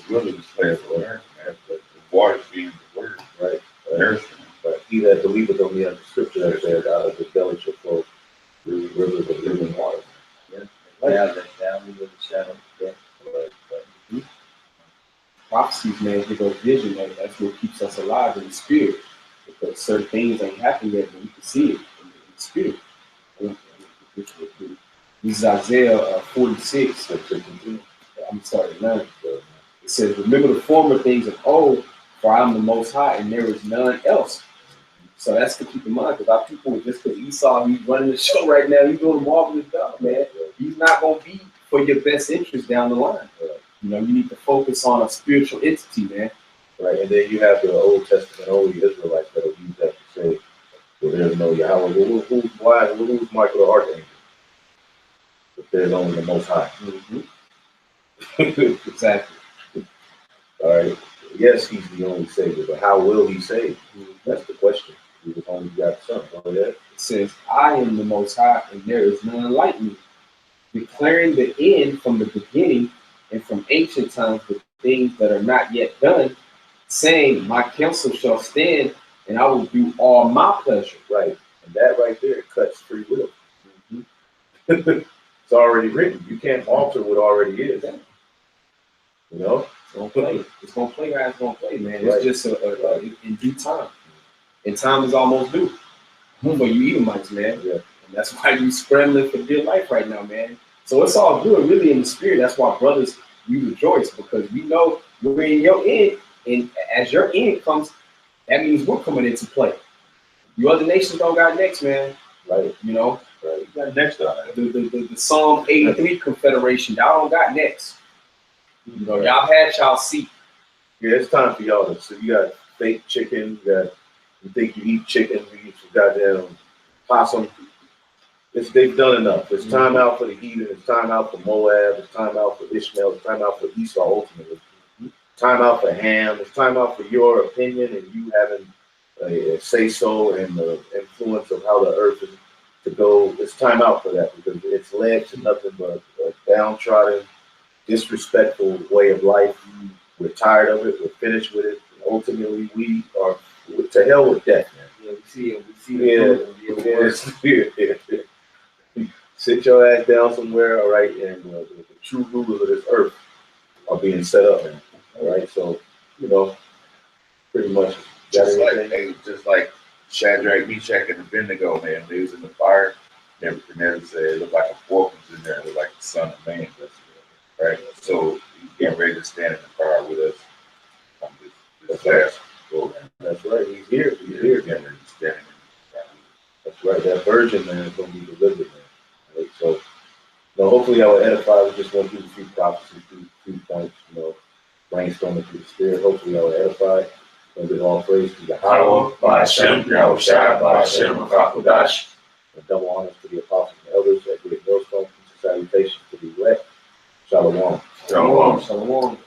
wilderness place of earth, man. The water being the word, right? Nourishing. But he that believeth on me, as the scripture that says, out of his belly shall flow rivers of living water. Yeah. That down with the shadow of death. Right. Prophecies, man, give us vision, man. That's what keeps us alive in the spirit. Because certain things ain't happened yet, but we can see it in the spirit. This is Isaiah 46. I'm sorry, 9. It says, "Remember the former things of old, for I am the Most High, and there is none else." So that's to keep in mind, because our people, just because Esau, he's running the show right now, he's doing a marvelous job, man. He's not going to be for your best interest down the line. You need to focus on a spiritual entity, man. Right, and then you have the Old Testament Holy Israelites that will use that to say, well, there's no Yahweh. Who's Michael the Archangel? But there's only the Most High. Mm-hmm. Exactly. All right. Yes, he's the only Savior, but how will he save? That's the question. He was only got Son. It says, "I am the Most High, and there is none like me, declaring the end from the beginning, and from ancient times the things that are not yet done, saying, my counsel shall stand, and I will do all my pleasure." Right. And that right there cuts free will. It's already written. You can't alter what already is. It's gonna play. It's gonna play how it's gonna play, man. It's just in due time. And time is almost due for you Edomites, man. Yeah. And that's why you scrambling for dear life right now, man. So it's all good, really, in the spirit. That's why, brothers, we rejoice, because we know we're in your end, and as your end comes, that means we're coming into play. You other nations don't got next, man. Right. Right. You got next time. The Psalm 83 Confederation, y'all don't got next. Y'all had y'all seat. Yeah, it's time for y'all to. So you got fake chicken. You think you eat chicken, you eat some goddamn possum. They've done enough. It's time out for the heathen. It's time out for Moab. It's time out for Ishmael. It's time out for Esau ultimately. Time out for Ham. It's time out for your opinion and you having a say-so and the influence of how the earth is to go. It's time out for that because it's led to nothing but a downtrodden, disrespectful way of life. We're tired of it. We're finished with it. Ultimately, we are to hell with death, man. Yeah, we see it. Sit your ass down somewhere, all right, and the true rulers of this earth are being set up, man. All right, so pretty much. Just like Shadrach, Meshach, and Abednego, man, they was in the fire. Nebuchadnezzar said it looked like a fork was in there. It looked like the Son of Man. Right? So he's getting ready to stand in the fire with us on this last program. That's right. He's here. He's here. Getting ready to stand in the fire. That's right. That virgin, man, is going to be delivered, man. Right? So, hopefully I will edify. We just went through a few prophecies, few points, brainstorming through the Spirit. Hopefully I will edify. And give all praise to Yahweh, by Hashem, Yahushua, by Hashem, Rakakodash. And double honors to the apostles and elders at Great Millstone. Salutations to the elect. Shalom. Shalom. Shalom.